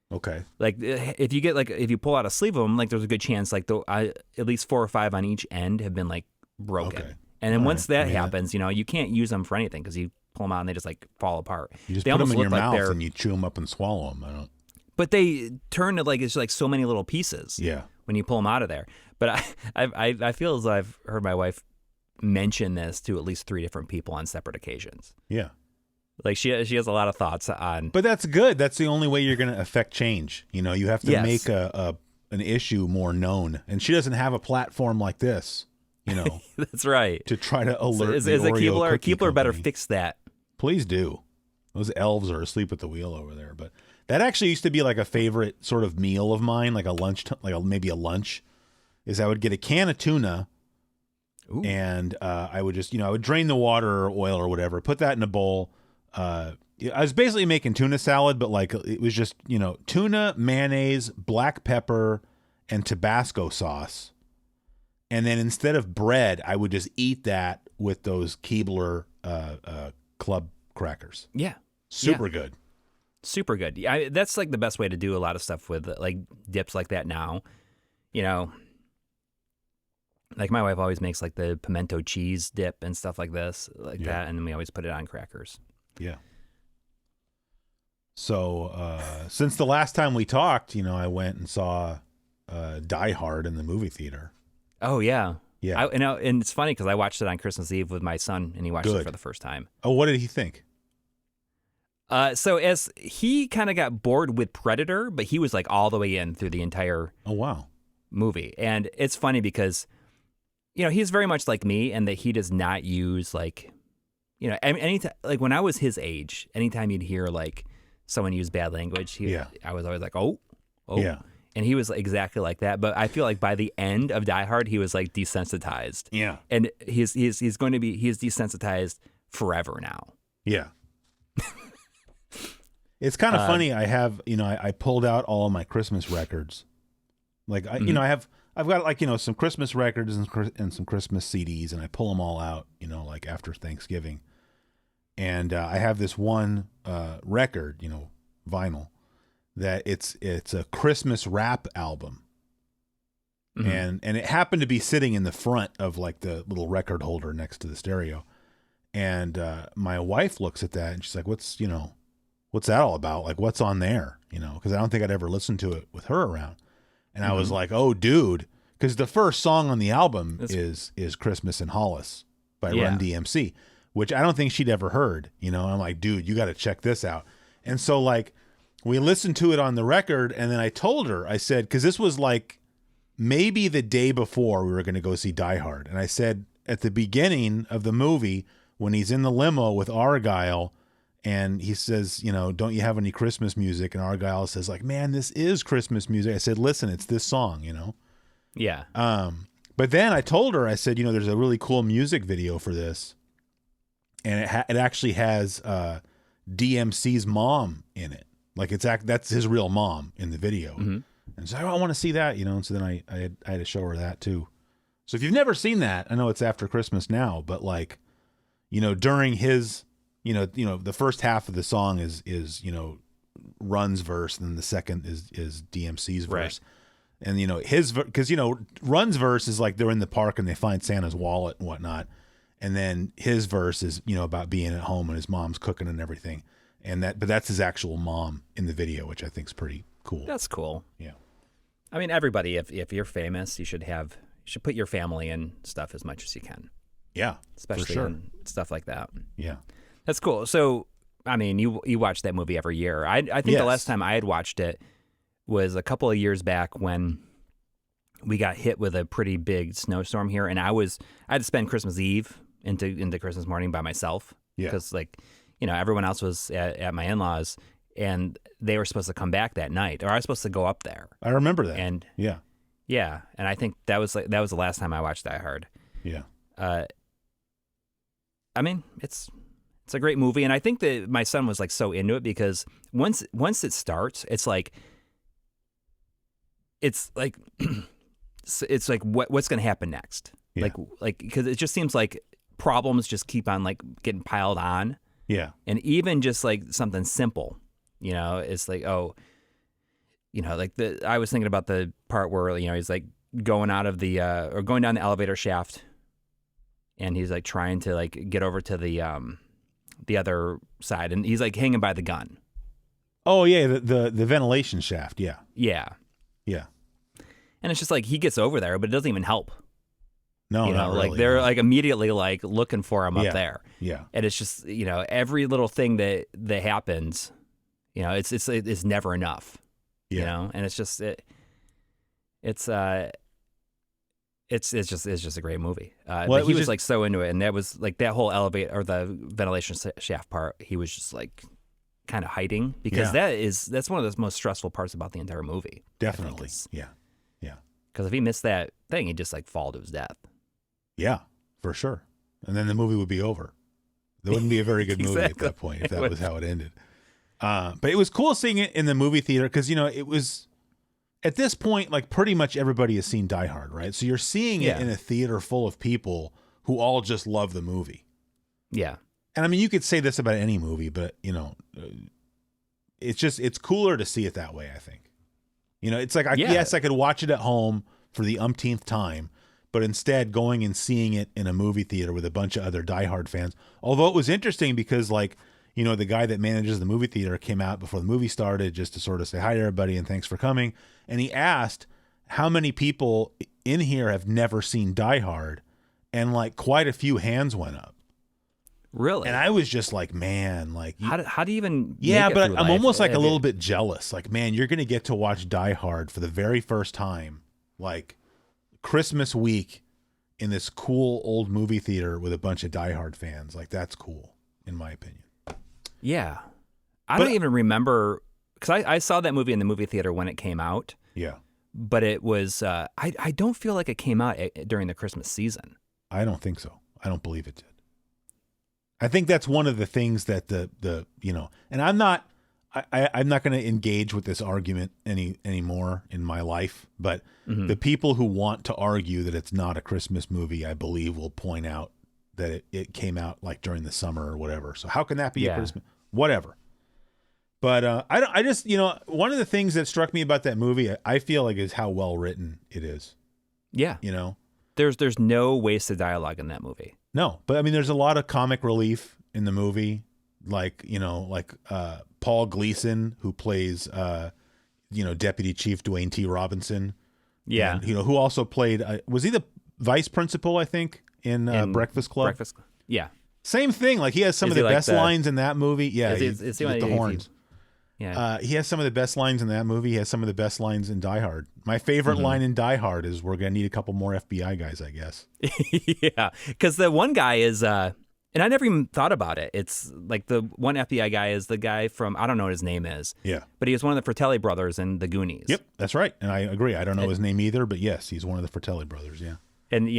Okay. Like if you pull out a sleeve of them, like there's a good chance like at least 4 or 5 on each end have been like broken. Okay. And then All once right. that happens, you know, you can't use them for anything, because you pull them out and they just like fall apart. You just they put them almost in your look like mouth they're- and you chew them up and swallow them. But they turn to like it's like so many little pieces. Yeah. When you pull them out of there. But I feel as though I've heard my wife mention this to at least 3 different people on separate occasions. Yeah. Like she has a lot of thoughts on. But that's good. That's the only way you're going to affect change. You know, you have to Yes. make an issue more known. And she doesn't have a platform like this, you know, That's right. to try to alert Is the a Oreo Cookie Keebler better Company. fix that? Please do. Those elves are asleep at the wheel over there. But that actually used to be like a favorite sort of meal of mine, like a lunch, maybe a lunch, is I would get a can of tuna. Ooh. And I would just, I would drain the water or oil or whatever, put that in a bowl. I was basically making tuna salad, but like it was just, tuna, mayonnaise, black pepper, and Tabasco sauce. And then instead of bread, I would just eat that with those Keebler club crackers. Yeah. Super good. Super good. That's like the best way to do a lot of stuff with like dips like that now. You know, like my wife always makes like the pimento cheese dip and stuff like this, like that. And we always put it on crackers. Yeah. So since the last time we talked, I went and saw Die Hard in the movie theater. Oh, yeah. Yeah. And it's funny because I watched it on Christmas Eve with my son, and he watched it Good. for the first time. Oh, what did he think? So as he kind of got bored with Predator, but he was like all the way in through the entire Oh, wow. movie. And it's funny because, he's very much like me, and that he does not use like, anytime, like when I was his age, anytime you'd hear like someone use bad language, I was always like, oh. Yeah. And he was exactly like that. But I feel like by the end of Die Hard, he was like desensitized. Yeah. And he's desensitized forever now. Yeah. It's kind of funny. I have, I pulled out all of my Christmas records. Like, I've got like, some Christmas records and some Christmas CDs, and I pull them all out, like after Thanksgiving. And I have this one record, vinyl, that it's a Christmas rap album. Mm-hmm. And it happened to be sitting in the front of like the little record holder next to the stereo. And my wife looks at that and she's like, what's that all about? Like, what's on there? Because I don't think I'd ever listened to it with her around. And I was like, oh, dude, because the first song on the album is Christmas in Hollis by Run DMC, which I don't think she'd ever heard, you know. I'm like, dude, you got to check this out. And so like we listened to it on the record, and then I told her, I said, because this was like maybe the day before we were going to go see Die Hard. And I said, at the beginning of the movie, when he's in the limo with Argyle and he says, you know, don't you have any Christmas music? And Argyle says like, man, this is Christmas music. I said, listen, it's this song, you know? Yeah. But then I told her, I said, you know, there's a really cool music video for this. And it actually has DMC's mom in it. Like that's his real mom in the video. Mm-hmm. And so I want to see that, you know. And so then I had to show her that too. So if you've never seen that, I know it's after Christmas now, but like, you know, during his, you know, the first half of the song is you know, Run's verse, and then the second is DMC's verse. Right. And you know, because you know, Run's verse is like they're in the park and they find Santa's wallet and whatnot. And then his verse is, you know, about being at home and his mom's cooking and everything. But that's his actual mom in the video, which I think is pretty cool. That's cool. Yeah. I mean, everybody, if you're famous, you should put your family in stuff as much as you can. Yeah. Especially for sure. in stuff like that. Yeah. That's cool. So, I mean, you watch that movie every year. I think Yes. the last time I had watched it was a couple of years back when we got hit with a pretty big snowstorm here, and I had to spend Christmas Eve into Christmas morning by myself. Yeah. Because like, you know, everyone else was at my in-laws, and they were supposed to come back that night, or I was supposed to go up there. I remember that. And yeah, and I think that was the last time I watched Die Hard. Yeah. I mean, it's a great movie, and I think that my son was like so into it because once it starts, it's like it's like what's going to happen next? Yeah. Like because it just seems like problems just keep on like getting piled on. Yeah. And even just like something simple, you know, it's like, oh, you know, like I was thinking about the part where, you know, he's like going out of the or going down the elevator shaft, and he's like trying to like get over to the other side, and he's like hanging by the gun. Oh yeah, the ventilation shaft. Yeah. Yeah. Yeah. And it's just like he gets over there, but it doesn't even help. No, you know, not really, like they're no. like immediately like looking for him up there. Yeah. And it's just, you know, every little thing that happens, you know, it's never enough. Yeah. You know, and it's just it's just a great movie. But he was like so into it, and that was like that whole elevator or the ventilation shaft part. He was just like kind of hiding because that's one of the most stressful parts about the entire movie. Definitely. Yeah. Yeah. Because if he missed that thing, he'd just like fall to his death. Yeah, for sure. And then the movie would be over. There wouldn't be a very good movie at that point if that was how it ended. But it was cool seeing it in the movie theater because, you know, it was at this point, like pretty much everybody has seen Die Hard, right? So you're seeing it in a theater full of people who all just love the movie. Yeah. And I mean, you could say this about any movie, but, you know, it's cooler to see it that way, I think. You know, it's like, yes, I could watch it at home for the umpteenth time, but instead going and seeing it in a movie theater with a bunch of other Die Hard fans. Although it was interesting because, like, you know, the guy that manages the movie theater came out before the movie started just to sort of say hi to everybody and thanks for coming. And he asked how many people in here have never seen Die Hard, and like quite a few hands went up. Really? And I was just like, man, like how do you even? Yeah, make it but through I'm life? almost like a little bit jealous. Like, man, you're gonna get to watch Die Hard for the very first time, like Christmas week, in this cool old movie theater with a bunch of Die Hard fans. Like, that's cool, in my opinion. Yeah, I don't even remember because I saw that movie in the movie theater when it came out. Yeah, but it was I don't feel like it came out during the Christmas season. I don't think so. I don't believe it did. I think that's one of the things that the you know, and I'm not going to engage with this argument anymore in my life, but the people who want to argue that it's not a Christmas movie, I believe, will point out that it came out like during the summer or whatever. So how can that be a Christmas? Whatever. But I just, you know, one of the things that struck me about that movie, I feel like, is how well written it is. Yeah. You know, there's no wasted dialogue in that movie. No, but I mean, there's a lot of comic relief in the movie, like, you know, like Paul Gleason, who plays, you know, Deputy Chief Dwayne T. Robinson. Yeah. And, who also played, was he the vice principal, I think, in Breakfast Club? Yeah. Same thing. Like, he has some of the best lines in that movie. Yeah, it's with the horns. Yeah. He has some of the best lines in that movie. He has some of the best lines in Die Hard. My favorite line in Die Hard is, "We're going to need a couple more FBI guys, I guess." Yeah, because the one guy is, and I never even thought about it. It's like the one FBI guy is the guy from, I don't know what his name is. Yeah. But he was one of the Fratelli brothers in The Goonies. Yep, that's right. And I agree. I don't know his name either, but yes, he's one of the Fratelli brothers, yeah. And,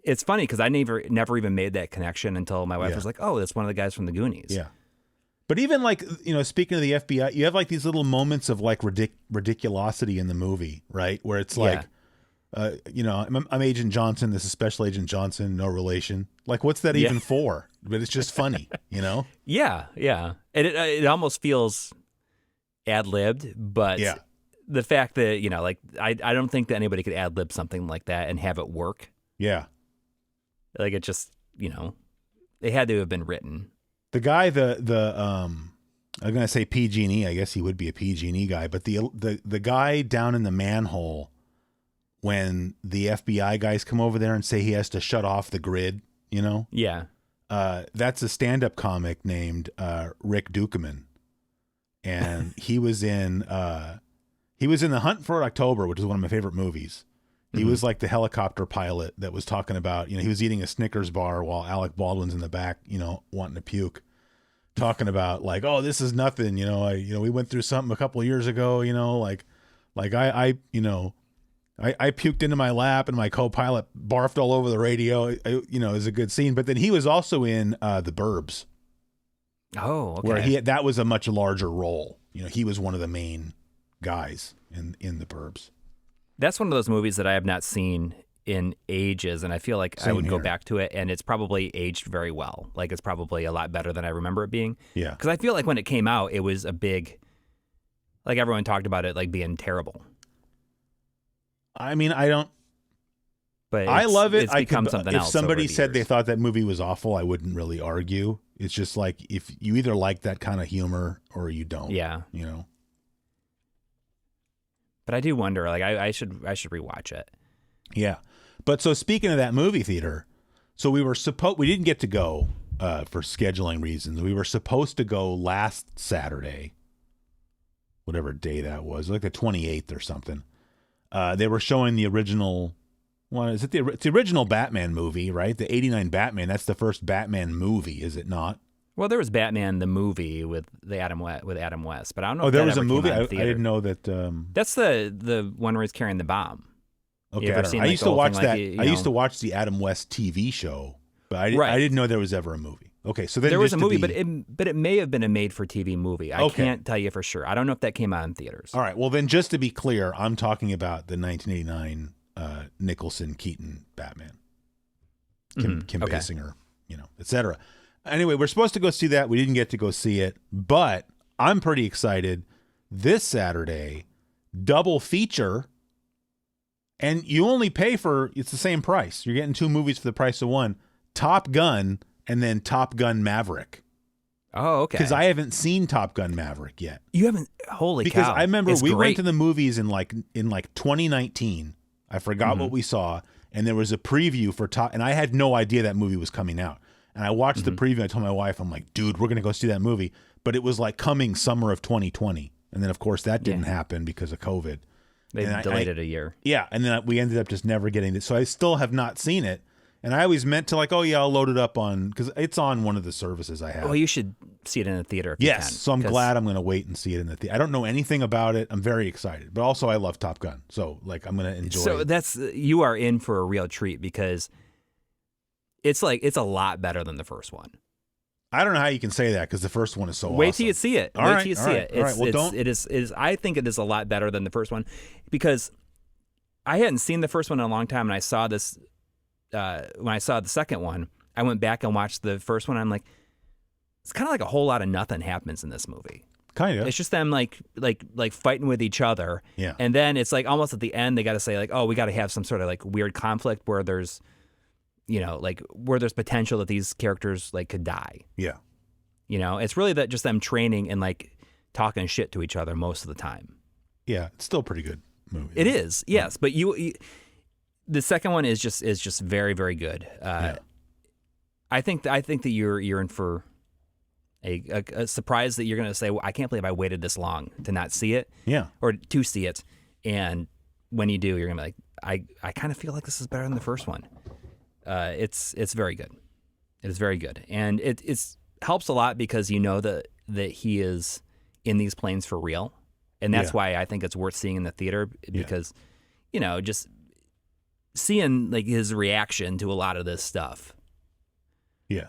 it's funny because I never even made that connection until my wife was like, oh, that's one of the guys from The Goonies. Yeah. But even like, speaking of the FBI, you have like these little moments of like ridiculosity in the movie, right? Where it's like, I'm Agent Johnson. This is Special Agent Johnson. No relation. Like, what's that even for? But it's just funny, Yeah, yeah. And it almost feels ad-libbed, but the fact that, I don't think that anybody could ad-lib something like that and have it work. Yeah. Like, it just, it had to have been written. The guy, I'm gonna say PG&E. I guess he would be a PG&E guy, but the guy down in the manhole when the FBI guys come over there and say he has to shut off the grid, Yeah. That's a stand-up comic named Rick Dukeman, and he was in The Hunt for October, which is one of my favorite movies. He was like the helicopter pilot that was talking about, he was eating a Snickers bar while Alec Baldwin's in the back, wanting to puke, talking about like, oh, this is nothing. We went through something a couple of years ago, I puked into my lap and my co-pilot barfed all over the radio. It was a good scene. But then he was also in The Burbs. Oh, okay. Where that was a much larger role. He was one of the main guys in The Burbs. That's one of those movies that I have not seen in ages, and I feel like I would go back to it, and it's probably aged very well. Like, it's probably a lot better than I remember it being. Yeah. Because I feel like when it came out, it was a big, like, everyone talked about it like being terrible. I mean, I don't. But I love it. It's become something else. If somebody said years. they thought that movie was awful, I wouldn't really argue. It's just like, if you either like that kind of humor or you don't. Yeah. But I do wonder, like, I should rewatch it. Yeah. But so speaking of that movie theater, so we didn't get to go for scheduling reasons. We were supposed to go last Saturday, whatever day that was, like the 28th or something. They were showing the original one. Is it it's the original Batman movie, right? The 89 Batman. That's the first Batman movie, is it not? Well, there was Batman the movie with Adam West, but I don't know. Oh, if there that was a ever movie. came out I in theater. didn't know that. That's the one where he's carrying the bomb. Okay, I used to watch that. I used to watch the Adam West TV show, but I didn't know there was ever a movie. Okay, so then there was a movie, but it may have been a made-for-TV movie. I can't tell you for sure. I don't know if that came out in theaters. All right, well then, just to be clear, I'm talking about the 1989 Nicholson Keaton Batman, Kim Basinger, etc. Anyway, we're supposed to go see that. We didn't get to go see it, but I'm pretty excited. This Saturday, double feature, and you only pay it's the same price. You're getting two movies for the price of one: Top Gun and then Top Gun Maverick. Oh, okay. Because I haven't seen Top Gun Maverick yet. You haven't? Holy cow! Because I remember we great. went to the movies in like 2019. I forgot what we saw, and there was a preview for Top, and I had no idea that movie was coming out. And I watched the preview. I told my wife, I'm like, dude, we're going to go see that movie. But it was like coming summer of 2020. And then, of course, that didn't happen because of COVID. They delayed it a year. Yeah. And then we ended up just never getting it. So I still have not seen it. And I always meant to like, oh, yeah, I'll load it up because it's on one of the services I have. Well, you should see it in the theater if you can. So I'm glad I'm going to wait and see it in the theater. I don't know anything about it. I'm very excited. But also I love Top Gun. So like I'm going to enjoy it. So you are in for a real treat because it's a lot better than the first one. I don't know how you can say that because the first one is so awesome. Wait till you see it. All right. Well, I think it is a lot better than the first one because I hadn't seen the first one in a long time, and I saw this when I saw the second one. I went back and watched the first one. I'm like, it's kind of like a whole lot of nothing happens in this movie. Kind of. It's just them like fighting with each other. Yeah. And then it's like almost at the end they got to say like, oh, we got to have some sort of like weird conflict where there's, like where there's potential that these characters like could die. Yeah. It's really just them training and like talking shit to each other most of the time. Yeah, it's still a pretty good movie. It is, yes, but the second one is just very, very good. I think that you're in for a surprise that you're going to say, well, I can't believe I waited this long to not see it. Yeah. Or to see it. And when you do, you're going to be like, I kind of feel like this is better than the first one. It's very good. It is very good. And it's helps a lot because you know that he is in these planes for real. And that's why I think it's worth seeing in the theater because, just seeing like his reaction to a lot of this stuff. Yeah.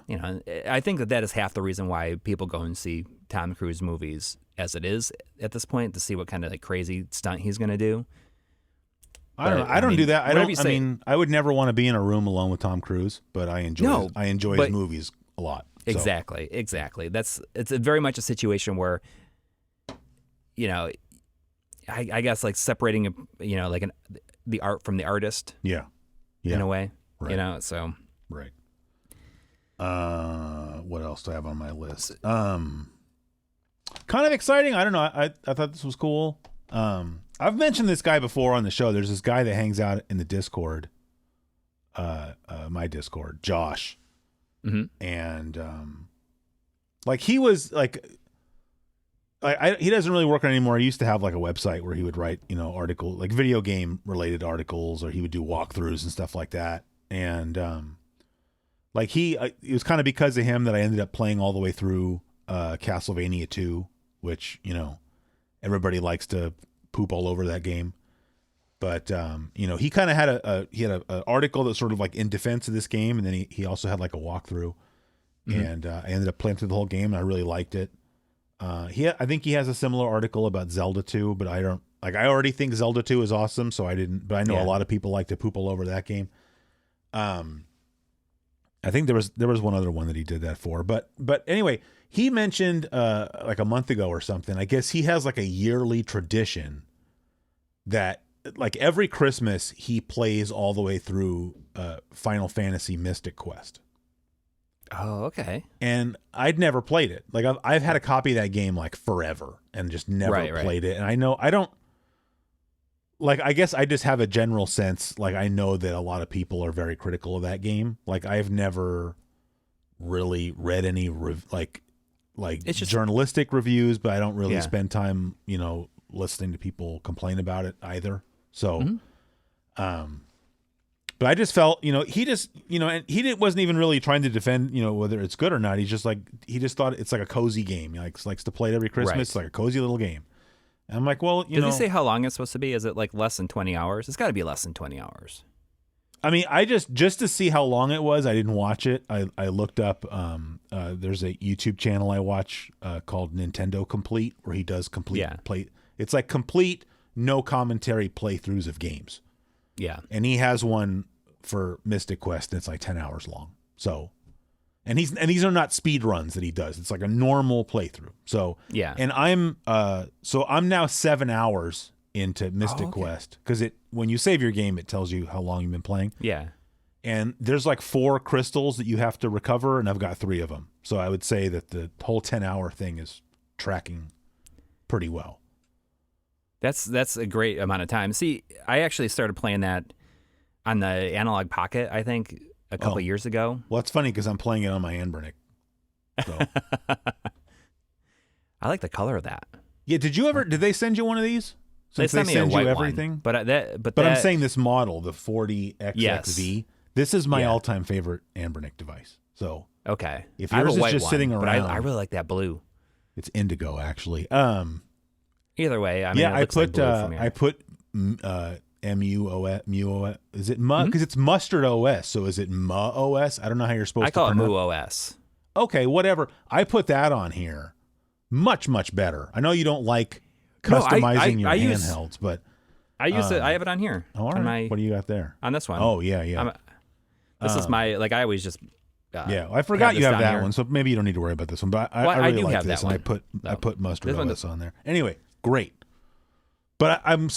I think that is half the reason why people go and see Tom Cruise movies as it is at this point, to see what kind of like crazy stunt he's going to do. I don't know. I don't do that. I would never want to be in a room alone with Tom Cruise, but I enjoy his movies a lot. So. Exactly. It's very much a situation where, I guess like separating, the art from the artist. Yeah. In a way, right. so. Right. What else do I have on my list? Kind of exciting. I don't know. I thought this was cool. I've mentioned this guy before on the show. There's this guy that hangs out in the Discord, my Discord, Josh. Mm-hmm. And, he was like, he doesn't really work on it anymore. He used to have like a website where he would write, article, like video game related articles, or he would do walkthroughs and stuff like that. And, it was kind of because of him that I ended up playing all the way through, Castlevania 2, which, everybody likes to poop all over that game. But, he kind of had an article that's sort of like in defense of this game. And then he also had like a walkthrough, and, I ended up playing through the whole game and I really liked it. I think he has a similar article about Zelda 2, but I don't like, I already think Zelda 2 is awesome. So I didn't, but I know a lot of people like to poop all over that game. I think there was one other one that he did that for, but anyway, he mentioned, like a month ago or something, I guess he has like a yearly tradition that like every Christmas he plays all the way through, Final Fantasy Mystic Quest. Oh, okay. And I'd never played it. Like I've had a copy of that game like forever and just never played it. And I don't like, I guess I just have a general sense. Like I know that a lot of people are very critical of that game. Like I've never really read any it's just journalistic reviews, but I don't really spend time, listening to people complain about it either. So, but I just felt, he just, and wasn't even really trying to defend, whether it's good or not. He's just like, he just thought it's like a cozy game. He likes to play it every Christmas. Right. It's like a cozy little game. And I'm like, well, Did he say how long it's supposed to be? Is it like less than 20 hours? It's got to be less than 20 hours. I mean, I just to see how long it was, I didn't watch it. I looked up, there's a YouTube channel I watch called Nintendo Complete, where he does complete play. It's like complete, no commentary playthroughs of games. Yeah. And he has one for Mystic Quest that's like 10 hours long. So, and these are not speed runs that he does. It's like a normal playthrough. So, yeah. And I'm now 7 hours into Mystic Quest, because when you save your game, it tells you how long you've been playing. Yeah. And there's like 4 crystals that you have to recover, and I've got 3 of them. So I would say that the whole 10-hour thing is tracking pretty well. That's a great amount of time. See, I actually started playing that on the Analog Pocket, I think, a couple years ago. Well, it's funny because I'm playing it on my Anbernic. So. I like the color of that. Yeah, did they send you one of these? Since they send you everything. One, but I'm saying this model, the 40XXV. Yes. This is my all-time favorite Anbernic device. So okay, if yours is just sitting around, but I really like that blue. It's indigo, actually. Either way, I mean, I put MUOS. Is it because it's Mustard OS? So is it MUOS? I don't know how you're supposed to pronounce it. I call it MUOS. Okay, whatever. I put that on here. Much better. I know you don't like customizing your handhelds, but I use it. I have it on here. All right. What do you got there? On this one. Oh yeah. This is my I always just. I forgot you have that one, so maybe you don't need to worry about this one. But I really like this, and I put Mustard OS on there. Anyway, great. But I'm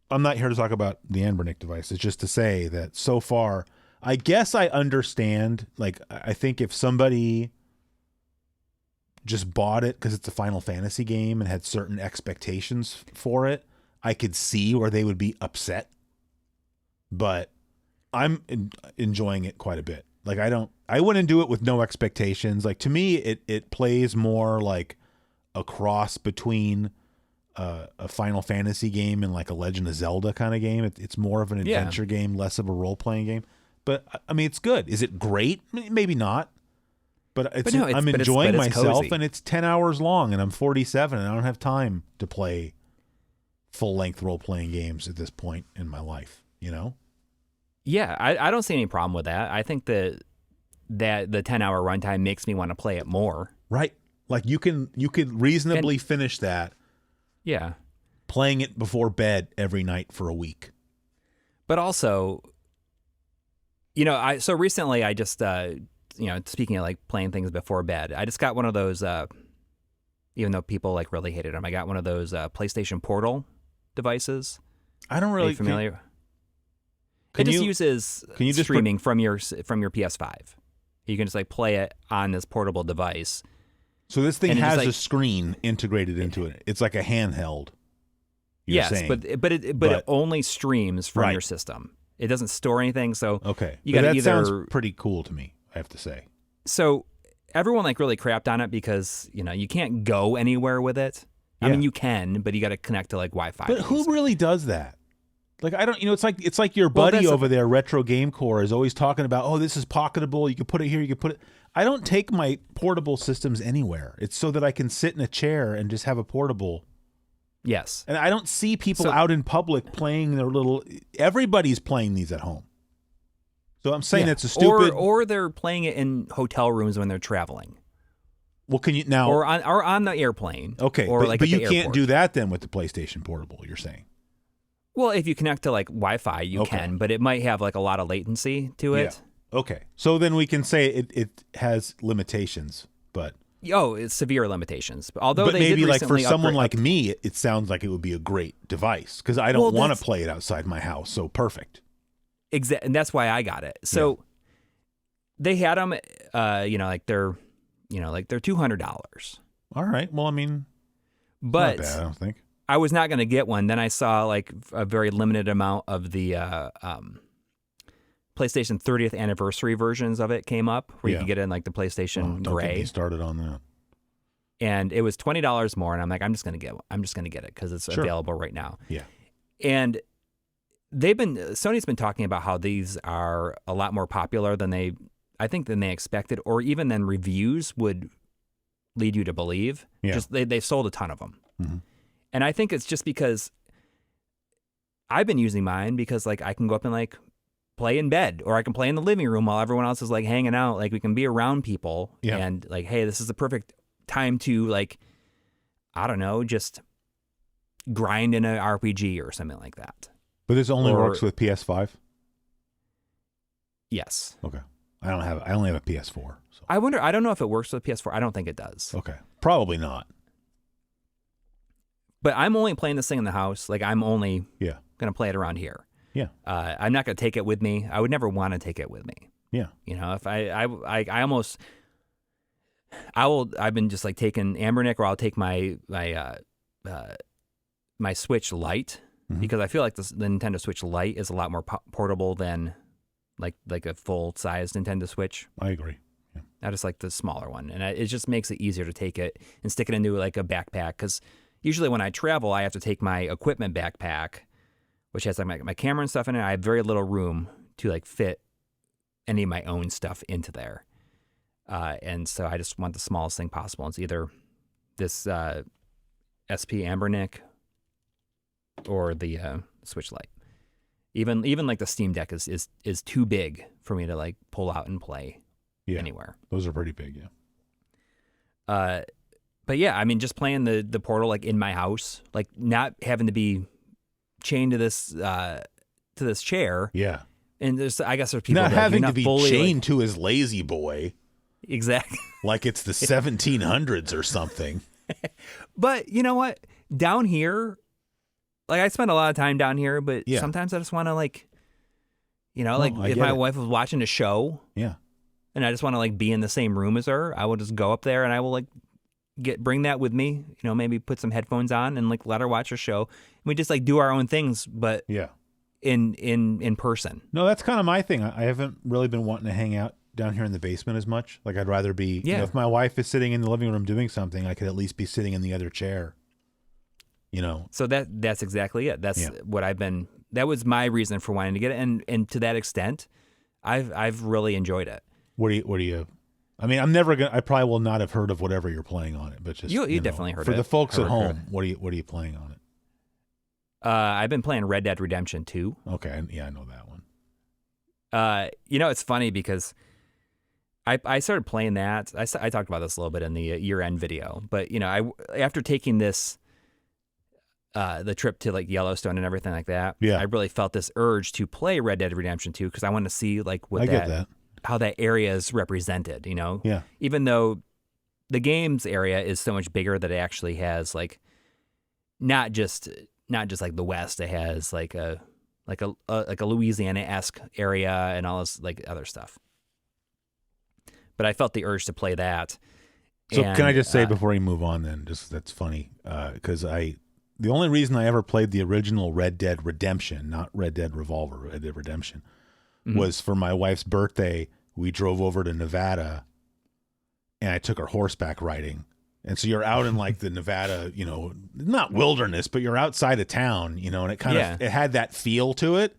not here to talk about the Anbernic device. It's just to say that so far, I guess I understand. Like, I think if somebody just bought it because it's a Final Fantasy game and had certain expectations for it, I could see where they would be upset. But I'm enjoying it quite a bit. Like I wouldn't do it with no expectations. Like to me, it plays more like a cross between a Final Fantasy game and like a Legend of Zelda kind of game. It's more of an adventure game, less of a role playing game. But I mean, it's good. Is it great? Maybe not. But I'm enjoying myself, cozy. and it's 10 hours long, and I'm 47, and I don't have time to play full length role playing games at this point in my life. You know? Yeah, I don't see any problem with that. I think that the 10-hour runtime makes me want to play it more. Right. Like you could reasonably finish that. Yeah. Playing it before bed every night for a week. But also, so recently I just, speaking of like playing things before bed, I just got one of those, even though people like really hated them, I got one of those PlayStation Portal devices. I don't really. Are you familiar? It just uses streaming from your PS5. You can just like play it on this portable device. So this thing has a screen integrated into it. It's like a handheld. Yes, but it only streams from your system. It doesn't store anything. So you got that sounds pretty cool to me, I have to say. So everyone like really crapped on it because you can't go anywhere with it. I mean you can, but you got to connect to like Wi-Fi. But who really does that? Like I don't, it's like your buddy over there, Retro Game Core, is always talking about, oh, this is pocketable. You can put it here. You can put it. I don't take my portable systems anywhere. It's so that I can sit in a chair and just have a portable. Yes. And I don't see people out in public playing their little. Everybody's playing these at home. So I'm saying that's a stupid. Or they're playing it in hotel rooms when they're traveling. Well, can you now? Or on the airplane. Okay, or but you can't do that then with the PlayStation Portable. You're saying. Well, if you connect to like Wi-Fi, you can, but it might have like a lot of latency to it. Yeah. Okay. So then we can say it has limitations, but it's severe limitations. Although but they maybe did like for someone like upgrade. me, it sounds like it would be a great device because I don't want to play it outside my house. So perfect. Exactly, and that's why I got it. So they had them, like they're $200. All right. Well, I mean, but not bad, I don't think. I was not going to get one. Then I saw like a very limited amount of the PlayStation 30th anniversary versions of it came up where you could get in like the PlayStation Don't Gray. get me started on that. And it was $20 more, and I'm like, I'm just going to get it because it's available right now. Yeah. And Sony's been talking about how these are a lot more popular than they expected, or even than reviews would lead you to believe. Yeah. Just they sold a ton of them. Mm-hmm. And I think it's just because I've been using mine because like I can go up and like play in bed, or I can play in the living room while everyone else is like hanging out. Like we can be around people and like, hey, this is the perfect time to like, I don't know, just grind in an RPG or something like that. But this only works with PS5? Yes. Okay. I only have a PS4. So. I don't know if it works with PS4. I don't think it does. Okay. Probably not. But I'm only playing this thing in the house. Like I'm only going to play it around here. Yeah. I'm not going to take it with me. I would never want to take it with me. Yeah. If I've been just like taking Ambernick, or I'll take my Switch Lite because I feel like the Nintendo Switch Lite is a lot more portable than like a full-sized Nintendo Switch. I agree. Yeah. I just like the smaller one, and it just makes it easier to take it and stick it into like a backpack because usually when I travel, I have to take my equipment backpack, which has like my camera and stuff in it. I have very little room to like fit any of my own stuff into there. And so I just want the smallest thing possible. It's either this SP Ambernick or the Switch Lite. Even like the Steam Deck is too big for me to like pull out and play anywhere. Those are pretty big, yeah. But yeah, I mean, just playing the Portal like in my house, like not having to be chained to this chair. Yeah. And I guess there's people not having to be chained like, to his lazy boy. Exactly. Like it's the 1700s or something. But you know what? Down here, like I spend a lot of time down here, but sometimes I just want to like, if my wife was watching a show, and I just want to like be in the same room as her, I will just go up there and I will like bring that with me, maybe put some headphones on and like let her watch a show. We just like do our own things, but Yeah. in person. No, that's kind of my thing. I haven't really been wanting to hang out down here in the basement as much. Like I'd rather be, you know, if my wife is sitting in the living room doing something, I could at least be sitting in the other chair, you know? So that's exactly it. That's what that was my reason for wanting to get it. And to that extent, I've really enjoyed it. What do you, I mean, I probably will not have heard of whatever you're playing on it, but just, you definitely heard for it. the folks at home, what are you playing on it? I've been playing Red Dead Redemption 2. Okay. Yeah, I know that one. You know, it's funny because I started playing that. I talked about this a little bit in the year-end video, but you know, after taking this, the trip to like Yellowstone and everything like that, I really felt this urge to play Red Dead Redemption 2 because I want to see like how that area is represented. You know, even though the game's area is so much bigger that it actually has like not just like the West. It has like a Louisiana-esque area and all this like other stuff. But I felt the urge to play that. So can I just say before we move on then, just that's funny, because the only reason I ever played the original Red Dead Redemption, not Red Dead Revolver, Red Dead Redemption, was for my wife's birthday. We drove over to Nevada and I took her horseback riding. And so you're out in like the Nevada, you know, not wilderness, but you're outside of town, you know, and it kind of, it had that feel to it.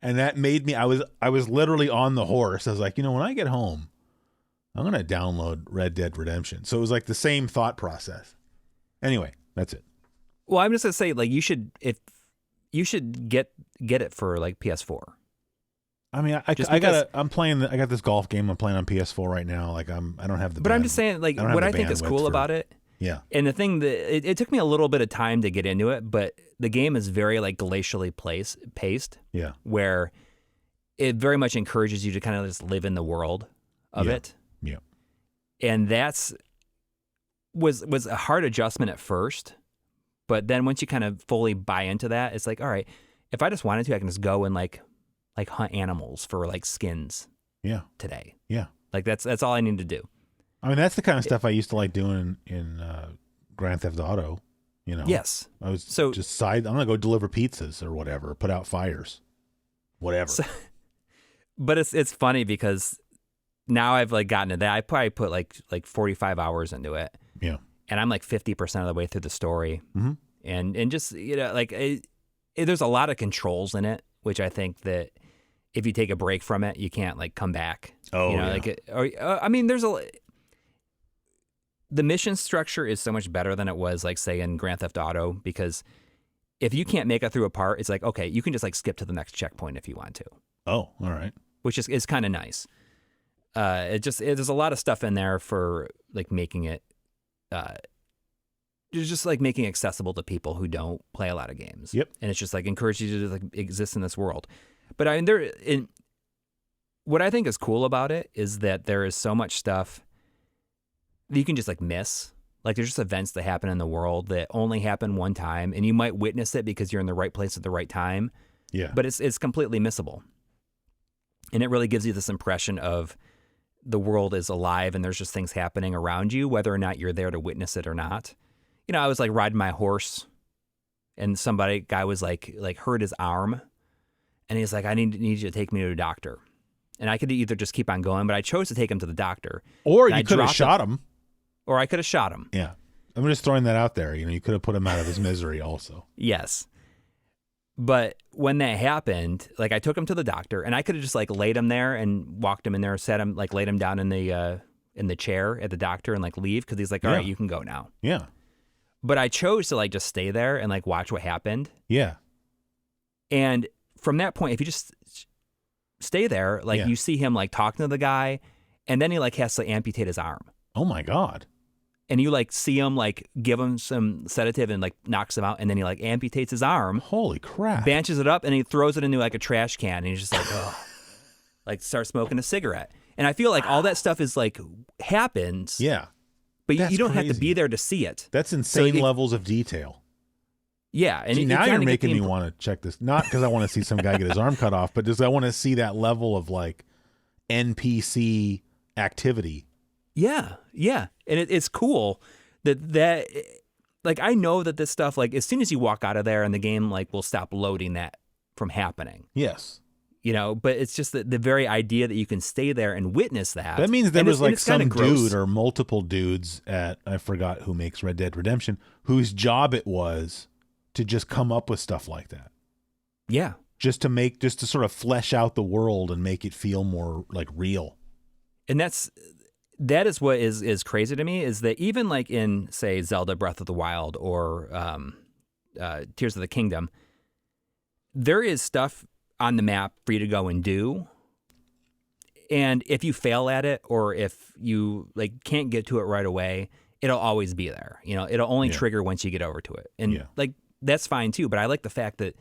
And that made me, I was literally on the horse. I was like, you know, when I get home, I'm going to download Red Dead Redemption. So it was like the same thought process. Anyway, that's it. Well, I'm just going to say like, you should get it for like PS4. I mean, I got this golf game I'm playing on PS4 right now. Like I don't have the. But I'm just saying, like, what I think is cool about it. Yeah. And the thing that it took me a little bit of time to get into it, but the game is very like glacially paced. Yeah. Where it very much encourages you to kind of just live in the world of it. Yeah. And was a hard adjustment at first, but then once you kind of fully buy into that, it's like, all right, if I just wanted to, I can just go and like hunt animals for like skins. Yeah. Today. Yeah. Like that's all I need to do. I mean, that's the kind of stuff I used to like doing in Grand Theft Auto. You know. Yes. I was I'm gonna go deliver pizzas or whatever, put out fires, whatever. But it's funny because now I've like gotten to that. I probably put like 45 hours into it. Yeah. And I'm like 50% of the way through the story. Mm-hmm. And just, you know, like there's a lot of controls in it, which I think that if you take a break from it, you can't like come back. Oh, you know, I mean, the mission structure is so much better than it was like say in Grand Theft Auto, because if you can't make it through a part, it's like, okay, you can just like skip to the next checkpoint if you want to. Oh, all right. Which is kind of nice. There's a lot of stuff in there for like making it, just like making it accessible to people who don't play a lot of games. Yep. And it's just like encourages you to like exist in this world. But I mean, what I think is cool about it is that there is so much stuff that you can just like miss. Like there's just events that happen in the world that only happen one time, and you might witness it because you're in the right place at the right time. Yeah. But it's completely missable. And it really gives you this impression of the world is alive and there's just things happening around you, whether or not you're there to witness it or not. You know, I was like riding my horse and guy was like hurt his arm, and he's like, I need you to take me to a doctor. And I could either just keep on going, but I chose to take him to the doctor. Or you could have shot him. Or I could have shot him. Yeah. I'm just throwing that out there. You know, you could have put him out of his misery also. Yes. But when that happened, like I took him to the doctor, and I could have just like laid him there and walked him in there, laid him down in the chair at the doctor and like leave, because he's like, all right, you can go now. Yeah. But I chose to like just stay there and like watch what happened. Yeah. And from that point, if you just stay there, like you see him like talking to the guy, and then he like has to amputate his arm. Oh my God. And you like see him like give him some sedative and like knocks him out, and then he like amputates his arm. Holy crap. Banches it up, and he throws it into like a trash can, and he's just like, oh, like starts smoking a cigarette. And I feel like all that stuff is like happens. Yeah. But you don't have to be there to see it. That's insane levels of detail. Yeah. And see, now you're making me want to check this. Not because I want to see some guy get his arm cut off, but just I want to see that level of like NPC activity. Yeah. Yeah. And it's cool that like I know that this stuff, like as soon as you walk out of there and the game like will stop loading that from happening. Yes. You know, but it's just the very idea that you can stay there and witness that. That means there was like some gross. dude or multiple dudes at, I forgot who makes Red Dead Redemption, whose job it was to just come up with stuff like that. Yeah. Just to sort of flesh out the world and make it feel more like real. And that is what is crazy to me, is that even like in, say, Zelda Breath of the Wild or Tears of the Kingdom, there is stuff on the map for you to go and do. And if you fail at it, or if you like can't get to it right away, it'll always be there. You know, it'll only trigger once you get over to it. And like, that's fine too. But I like the fact that,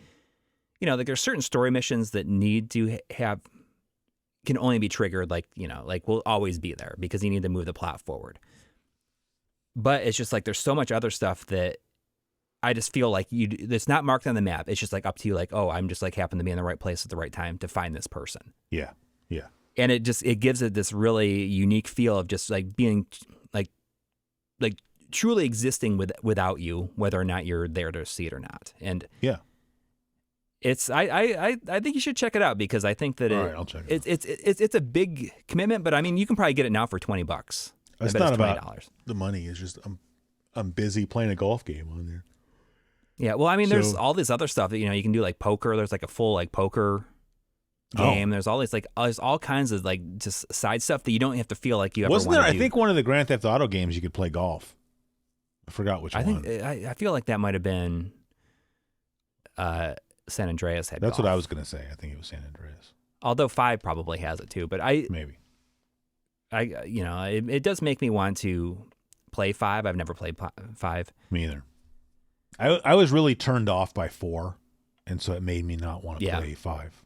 you know, like there's certain story missions that need to can only be triggered, like, you know, like will always be there because you need to move the plot forward. But it's just like, there's so much other stuff that I just feel like it's not marked on the map. It's just like up to you, like, oh, I'm just like happen to be in the right place at the right time to find this person. Yeah. Yeah. And it gives it this really unique feel of just like being like truly existing without you, whether or not you're there to see it or not. And yeah, it's I think you should check it out, because I think that I'll check it out. It's a big commitment, but I mean, you can probably get it now for $20. It's not about the money. It's just I'm busy playing a golf game on there. Yeah, well, I mean, there's all this other stuff that, you know, you can do, like poker. There's like a full like poker game. There's all these like there's all kinds of like just side stuff that you don't have to feel like you ever Wasn't want there? to do. I think one of the Grand Theft Auto games you could play golf. I forgot which one. I feel like that might have been San Andreas had. That's golf. what I was going to say. I think it was San Andreas. Although 5 probably has it too, but maybe. You know, it does make me want to play 5. I've never played 5. Me either. I was really turned off by 4, and so it made me not want to play 5.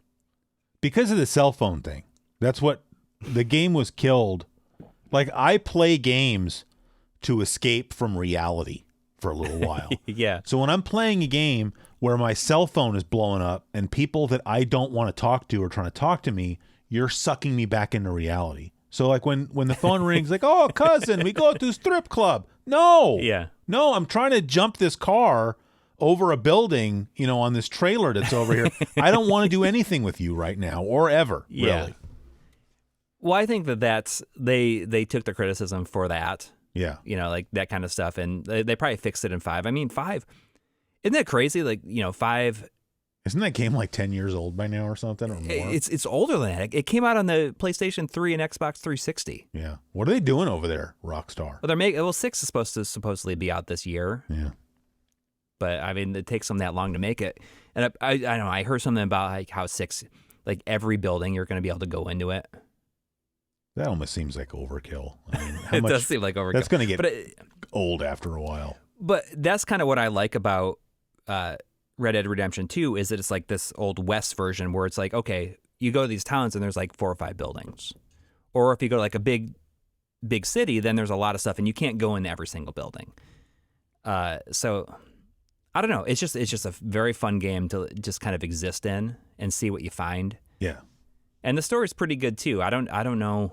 Because of the cell phone thing. That's what the game was killed. Like, I play games to escape from reality for a little while. Yeah. So when I'm playing a game where my cell phone is blowing up and people that I don't want to talk to are trying to talk to me, you're sucking me back into reality. So like when the phone rings, like, oh, cousin, we go to strip club. No. Yeah. No, I'm trying to jump this car over a building, you know, on this trailer that's over here. I don't want to do anything with you right now or ever, really. Well, I think that's they took the criticism for that. Yeah. You know, like that kind of stuff, and they probably fixed it in 5. I mean, 5, isn't that crazy? Like, you know, 5. Isn't that game like 10 years old by now or something? Or more? It's older than that. It came out on the PlayStation 3 and Xbox 360. Yeah. What are they doing over there, Rockstar? Well, 6 is supposedly be out this year. Yeah. But I mean, it takes them that long to make it. And I don't know. I heard something about like how 6, like every building you're going to be able to go into it. That almost seems like overkill. I mean, how It much, does seem like overkill. That's going to get old after a while. But that's kind of what I like about Red Dead Redemption 2 is that it's like this old West version where it's like, okay, you go to these towns and there's like 4 or 5 buildings. Or if you go to like a big city, then there's a lot of stuff and you can't go into every single building. So I don't know. It's just a very fun game to just kind of exist in and see what you find. Yeah. And the story's pretty good too. I don't know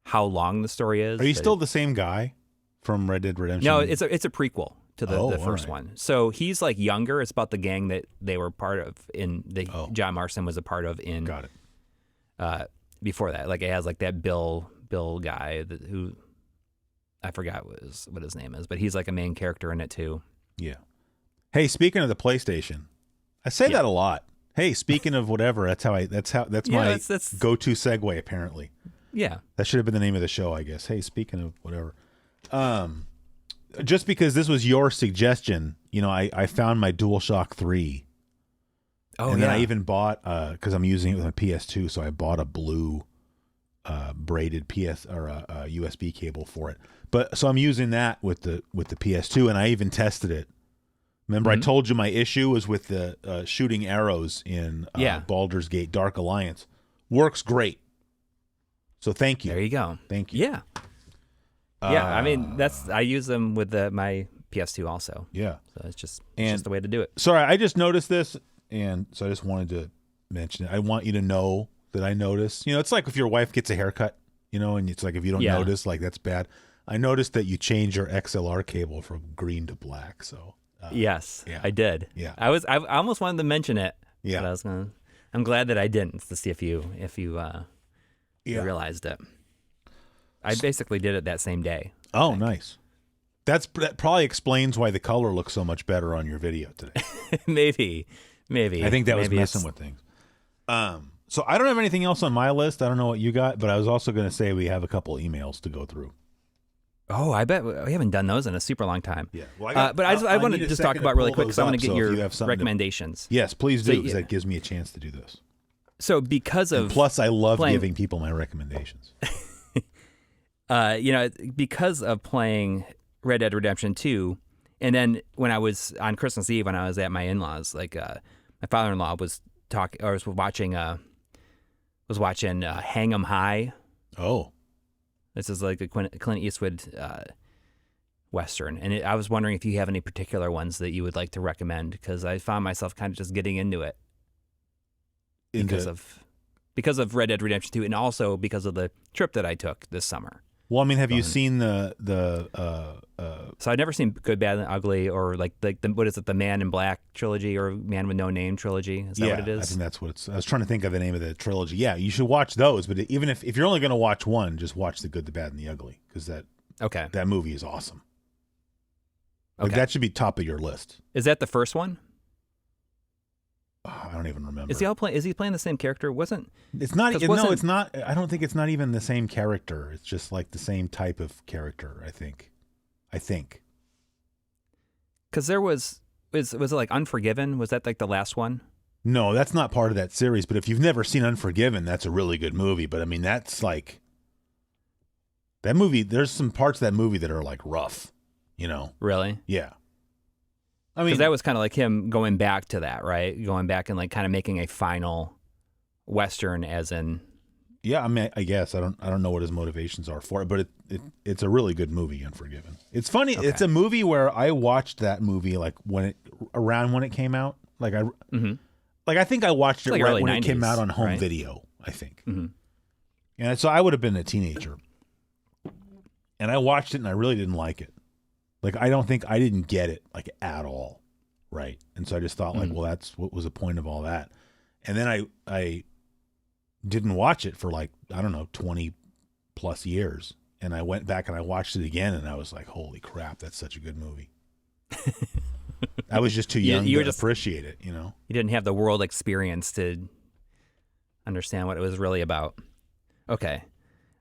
how long the story is. Are you still the same guy from Red Dead Redemption? No, it's a prequel to the first one. So he's like younger. It's about the gang that they were part of John Marston was a part of in. Got it. Before that, like it has like that Bill guy who I forgot what his name is, but he's like a main character in it too. Yeah. Hey, speaking of the PlayStation, I say that a lot. Hey, speaking of whatever, that's my go-to segue apparently. Yeah. That should have been the name of the show, I guess. Hey, speaking of whatever. Just because this was your suggestion, you know, I found my DualShock 3. Oh, and then I even bought, because I'm using it with my PS2, so I bought a blue braided USB cable for it. But so I'm using that with the PS2, and I even tested it. Remember, I told you my issue was with the shooting arrows in Baldur's Gate Dark Alliance. Works great. So thank you. There you go. Thank you. Yeah. Yeah, I mean, I use them with my PS2 also. Yeah. So it's just the way to do it. Sorry, I just noticed this, and so I just wanted to mention it. I want you to know that I noticed. You know, it's like if your wife gets a haircut, you know, and it's like if you don't notice, like that's bad. I noticed that you changed your XLR cable from green to black. So yes, yeah. I did. Yeah, I almost wanted to mention it. yeah. But I'm glad that I didn't, to see if you realized it. I basically did it that same day. Oh, nice. That probably explains why the color looks so much better on your video today. Maybe. I think that was messing with things. So I don't have anything else on my list. I don't know what you got, but I was also going to say we have a couple emails to go through. Oh, I bet we haven't done those in a super long time. Yeah. Well, but I want to just talk about really quick because I want to get your recommendations. Yes, please do, because that gives me a chance to do this. So plus I love giving people my recommendations. Because of playing Red Dead Redemption 2, and then when I was on Christmas Eve when I was at my in-laws, like my father-in-law was watching Hang 'Em High. Oh. This is like a Clint Eastwood Western. And I was wondering if you have any particular ones that you would like to recommend, because I found myself kind of just getting into it because of Red Dead Redemption 2, and also because of the trip that I took this summer. Well, I mean, have you seen So I've never seen Good, Bad, and Ugly, or like the what is it, the Man in Black trilogy, or Man with No Name trilogy? Is that what it is? I think that's what it's. I was trying to think of the name of the trilogy. Yeah, you should watch those. But even if you're only going to watch one, just watch The Good, the Bad, and the Ugly, because that movie is awesome. Like that should be top of your list. Is that the first one? I don't even remember. Is he playing the same character? It's not. No, it's not. I don't think it's not even the same character. It's just like the same type of character. I think. Because there was it like Unforgiven? Was that like the last one? No, that's not part of that series. But if you've never seen Unforgiven, that's a really good movie. But I mean, that's like that movie. There's some parts of that movie that are like rough. Really? Yeah. I mean, because that was kind of like him going back to that, right? Going back and like kind of making a final Western, as in. Yeah, I mean, I guess I don't know what his motivations are for it, but it's a really good movie, Unforgiven. It's funny. Okay. It's a movie where I watched that movie like when it came out. Like I think I watched it like right when 90s, it came out on home video. I think. Mm-hmm. And so I would have been a teenager, and I watched it and I really didn't like it. Like, I didn't get it, like, at all, right? And so I just thought, like, well, that's what was the point of all that? And then I didn't watch it for, like, I don't know, 20-plus years. And I went back and I watched it again, and I was like, holy crap, that's such a good movie. I was just too young to appreciate it, You didn't have the world experience to understand what it was really about. Okay.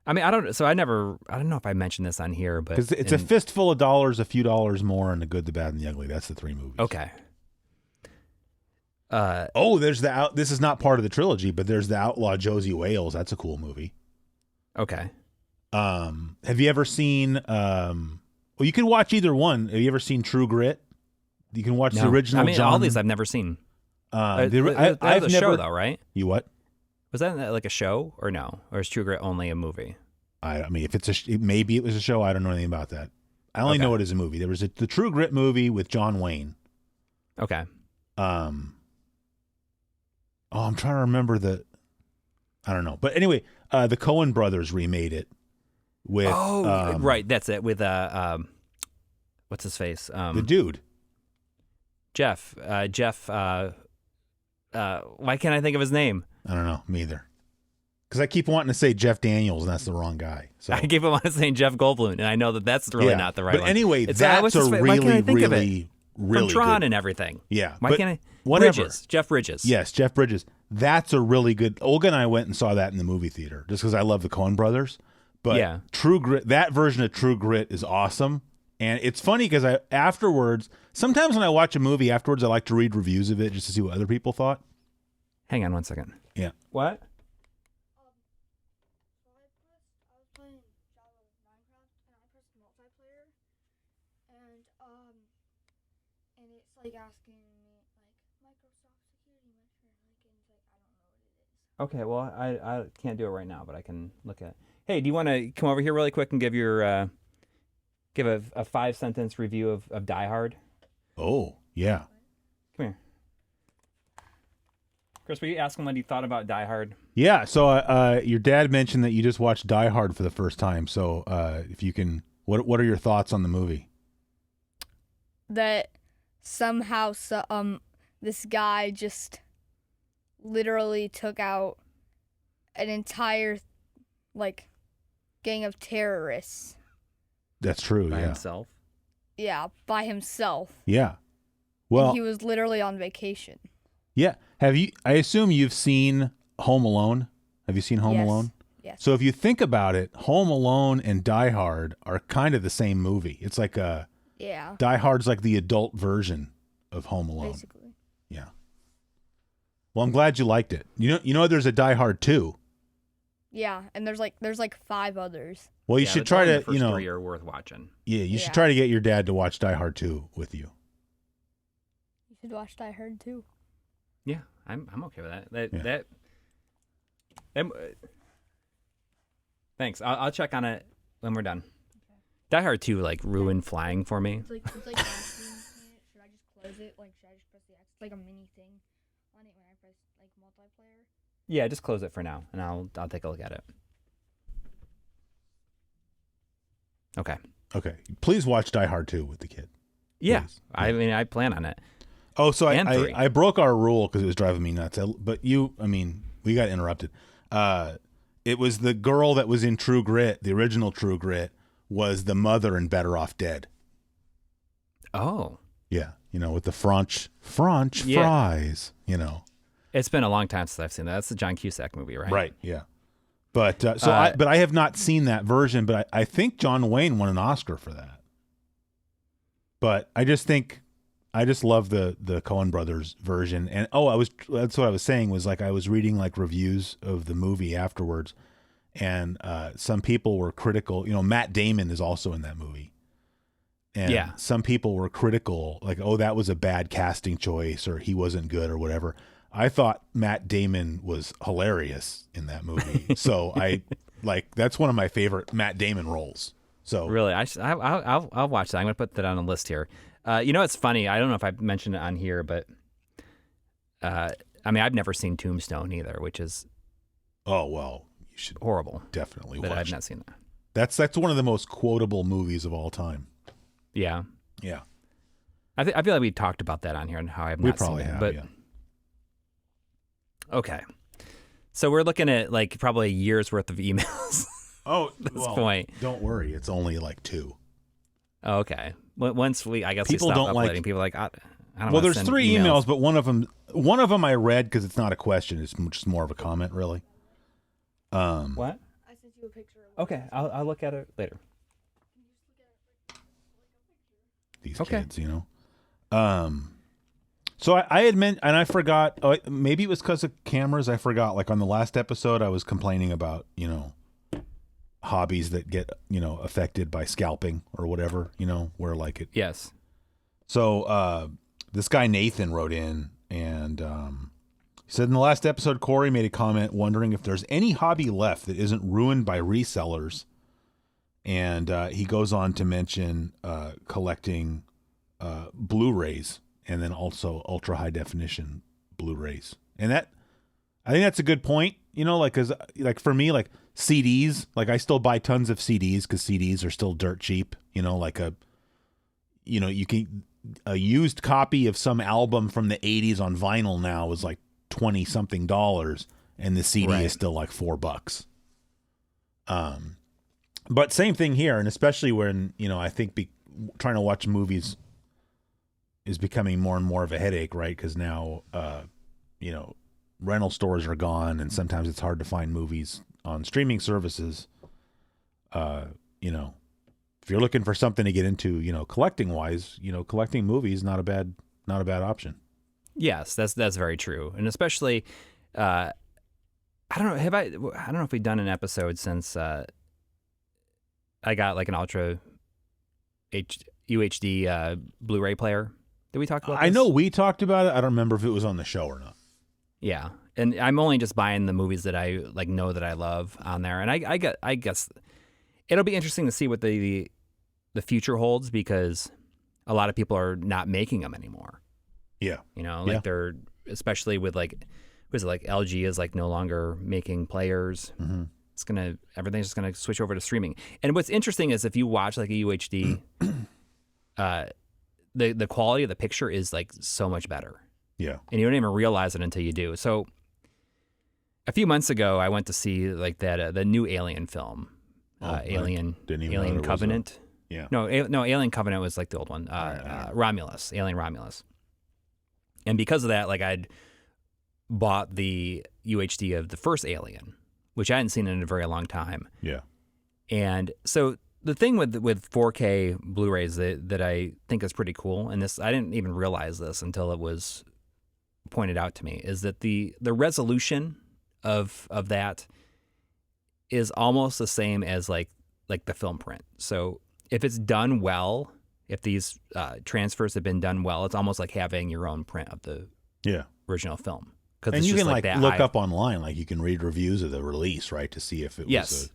I mean, I don't know if I mentioned this on here, but it's a fistful of dollars, a few dollars more, and The Good, the Bad, and the Ugly. That's the three movies. Okay. There's this is not part of the trilogy, but there's The Outlaw Josie Wales. That's a cool movie. Okay. Have you ever seen? Well, you can watch either one. Have you ever seen True Grit? You can watch the original. I mean, all these I've never seen. I've never show though, right? You what? Was that like a show or no? Or is True Grit only a movie? I mean, if maybe it was a show. I don't know anything about that. I only know it as a movie. There was the True Grit movie with John Wayne. Okay. I'm trying to remember I don't know. But anyway, the Coen brothers remade it with. Oh, right. That's it. With what's his face? The dude. Jeff. Why can't I think of his name? I don't know. Me either. Because I keep wanting to say Jeff Daniels, and that's the wrong guy. So I keep wanting to say Jeff Goldblum, and I know that's really not the right one. But anyway, that's a really from Tron and everything. Yeah. Why can't I? Whatever. Jeff Bridges. Yes, Jeff Bridges. That's a really good. Olga and I went and saw that in the movie theater just because I love the Coen brothers. But True Grit, that version of True Grit is awesome. And it's funny because sometimes when I watch a movie afterwards, I like to read reviews of it just to see what other people thought. Hang on one second. Yeah. What? I was playing Java Minecraft, and I pressed multiplayer, and it's like asking me like Microsoft security measure, and it's like I don't know what it is. Okay, well I can't do it right now, but I can look at it. Hey, do you want to come over here really quick and give your give a 5-sentence review of Die Hard? Oh yeah. Come here. Chris, were you asking what he thought about Die Hard? Yeah, so your dad mentioned that you just watched Die Hard for the first time. So if you can What are your thoughts on the movie? That somehow this guy just literally took out an entire like gang of terrorists. That's true. By yeah. himself. Yeah, by himself. Yeah. Well, And he was literally on vacation. yeah. I assume you've seen Home Alone. Have you seen Home Yes. Alone? Yes. So if you think about it, Home Alone and Die Hard are kind of the same movie. It's like Yeah. Die Hard's like the adult version of Home Alone. Basically. Yeah. Well, I'm glad you liked it. You know, there's a Die Hard 2. Yeah, and there's like 5 others. Well, you should try to, the first 3 are worth watching. Yeah, you should Yeah. try to get your dad to watch Die Hard 2 with you. You should watch Die Hard too. Yeah, I'm okay with that. Yeah. Thanks. I'll check on it when we're done. Okay. Die Hard 2 like ruined flying for me. It's like should I just close it? Like should I just press the X? It's like a mini thing on it when I press like multiplayer. Yeah, just close it for now, and I'll take a look at it. Okay. Okay. Please watch Die Hard 2 with the kid. Yeah, Please. I mean, I plan on it. Oh, so And 3. I broke our rule because it was driving me nuts. But we got interrupted. It was the girl that was in True Grit, the original True Grit, was the mother in Better Off Dead. Oh. Yeah, with the French Yeah. fries, It's been a long time since I've seen that. That's the John Cusack movie, right? Right, yeah. But I have not seen that version, but I think John Wayne won an Oscar for that. But I just love the Coen brothers version. And that's what I was saying was like I was reading like reviews of the movie afterwards, and some people were critical. Matt Damon is also in that movie. And yeah. Some people were critical, like, oh, that was a bad casting choice, or he wasn't good, or whatever. I thought Matt Damon was hilarious in that movie. So that's one of my favorite Matt Damon roles. So really, I'll watch that. I'm gonna put that on a list here. It's funny. I don't know if I mentioned it on here, but I've never seen Tombstone either, which is oh well, you should horrible. Definitely But watch. I've not seen that. That's one of the most quotable movies of all time. Yeah, yeah. I feel like we talked about that on here and how I've not probably seen it. have, But yeah. Okay, so we're looking at like probably a year's worth of emails. Oh, at this point. Don't worry, it's only like 2. Oh, okay. Once we People we stop don't uploading, like- people are like, I don't Well, wanna there's send 3 emails, but one of them I read because it's not a question; it's just more of a comment, really. What? I sent you a picture of Okay, I'll look at it later. These Okay. kids, So I had meant, and I forgot. Maybe it was because of cameras. I forgot. Like on the last episode, I was complaining about hobbies that get affected by scalping or whatever. Where like it. Yes. So this guy Nathan wrote in and he said in the last episode, Coury made a comment wondering if there's any hobby left that isn't ruined by resellers. And he goes on to mention collecting Blu-rays and then also ultra high definition Blu-rays. And I think that's a good point. Cause like for me, like CDs, like I still buy tons of CDs because CDs are still dirt cheap. You can a used copy of some album from the 80s on vinyl now is like $20 something, and the CD Right. is still like $4. But same thing here, and especially when I think trying to watch movies is becoming more and more of a headache, right? Because now rental stores are gone, and sometimes it's hard to find movies on streaming services. If you're looking for something to get into, collecting wise, collecting movies not a bad option. Yes, that's very true, and especially, I don't know. I don't know if we've done an episode since I got like an ultra UHD Blu-ray player. Did we talk about this? I know we talked about it. I don't remember if it was on the show or not. Yeah, and I'm only just buying the movies that I like know that I love on there, and I guess it'll be interesting to see what the future holds because a lot of people are not making them anymore. Yeah, they're especially with like, was it like LG is like no longer making players, mm-hmm. everything's just gonna switch over to streaming. And what's interesting is if you watch like a UHD, the quality of the picture is like so much better. Yeah. And you don't even realize it until you do. So a few months ago, I went to see like that the new Alien film, Alien Covenant. Yeah. No, Alien Covenant was like the old one. Romulus, Alien Romulus. And because of that, like I'd bought the UHD of the first Alien, which I hadn't seen in a very long time. Yeah. And so the thing with 4K Blu-rays that I think is pretty cool, and this I didn't even realize this until it was pointed out to me, is that the resolution of that is almost the same as like the film print. So if it's done well, if these transfers have been done well, it's almost like having your own print of the original film. And you can like look up online, like you can read reviews of the release, right, to see if it was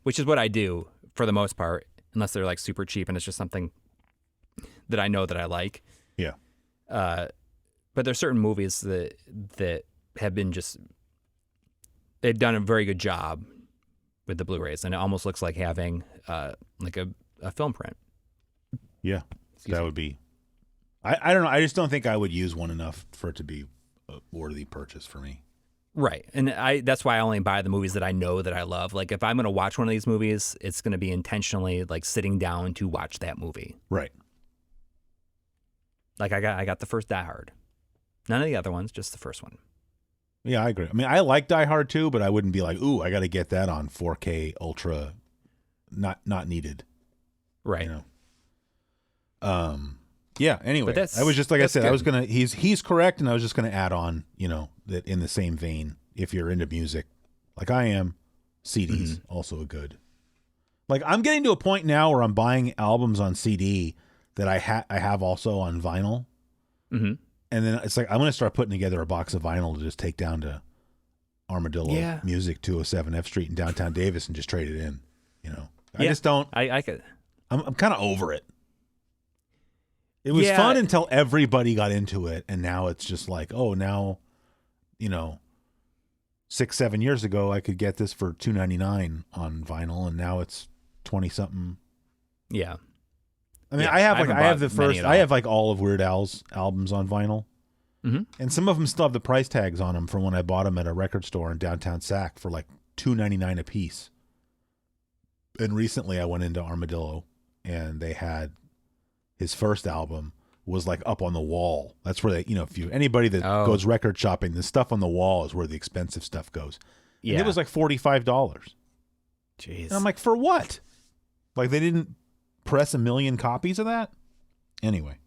which is what I do for the most part, unless they're like super cheap and it's just something that I know that I like. Yeah. But there's certain movies that have been they've done a very good job with the Blu-rays, and it almost looks like having like a film print. Yeah, that would be. I don't know. I just don't think I would use one enough for it to be a worthy purchase for me. Right, and that's why I only buy the movies that I know that I love. Like if I'm going to watch one of these movies, it's going to be intentionally like sitting down to watch that movie. Right. Like I got the first Die Hard. None of the other ones, just the first one. Yeah, I agree. I mean, I like Die Hard too, but I wouldn't be like, ooh, I got to get that on 4K Ultra. Not needed. Right. You know. Yeah. Anyway, But I was just like I said, good. I was gonna. He's correct, and I was just gonna add on, that in the same vein, if you're into music, like I am, CDs also a good. Like I'm getting to a point now where I'm buying albums on CD that I have also on vinyl. Mm-hmm. And then it's like I'm going to start putting together a box of vinyl to just take down to Armadillo Music 207 F Street in downtown Davis and just trade it in. I just don't. I could. I'm kind of over it. It was fun until everybody got into it, and now it's just like, oh, now, 6-7 years ago I could get this for $2.99 on vinyl, and now it's 20 something. Yeah. I mean, I have like all of Weird Al's albums on vinyl, and some of them still have the price tags on them from when I bought them at a record store in downtown Sac for like $2.99 a piece. And recently, I went into Armadillo, and they had his first album was like up on the wall. That's where they, if anybody that goes record shopping, the stuff on the wall is where the expensive stuff goes. Yeah, and it was like $45. Jeez, and I'm like, for what? Like they didn't press 1 million copies of that? Anyway.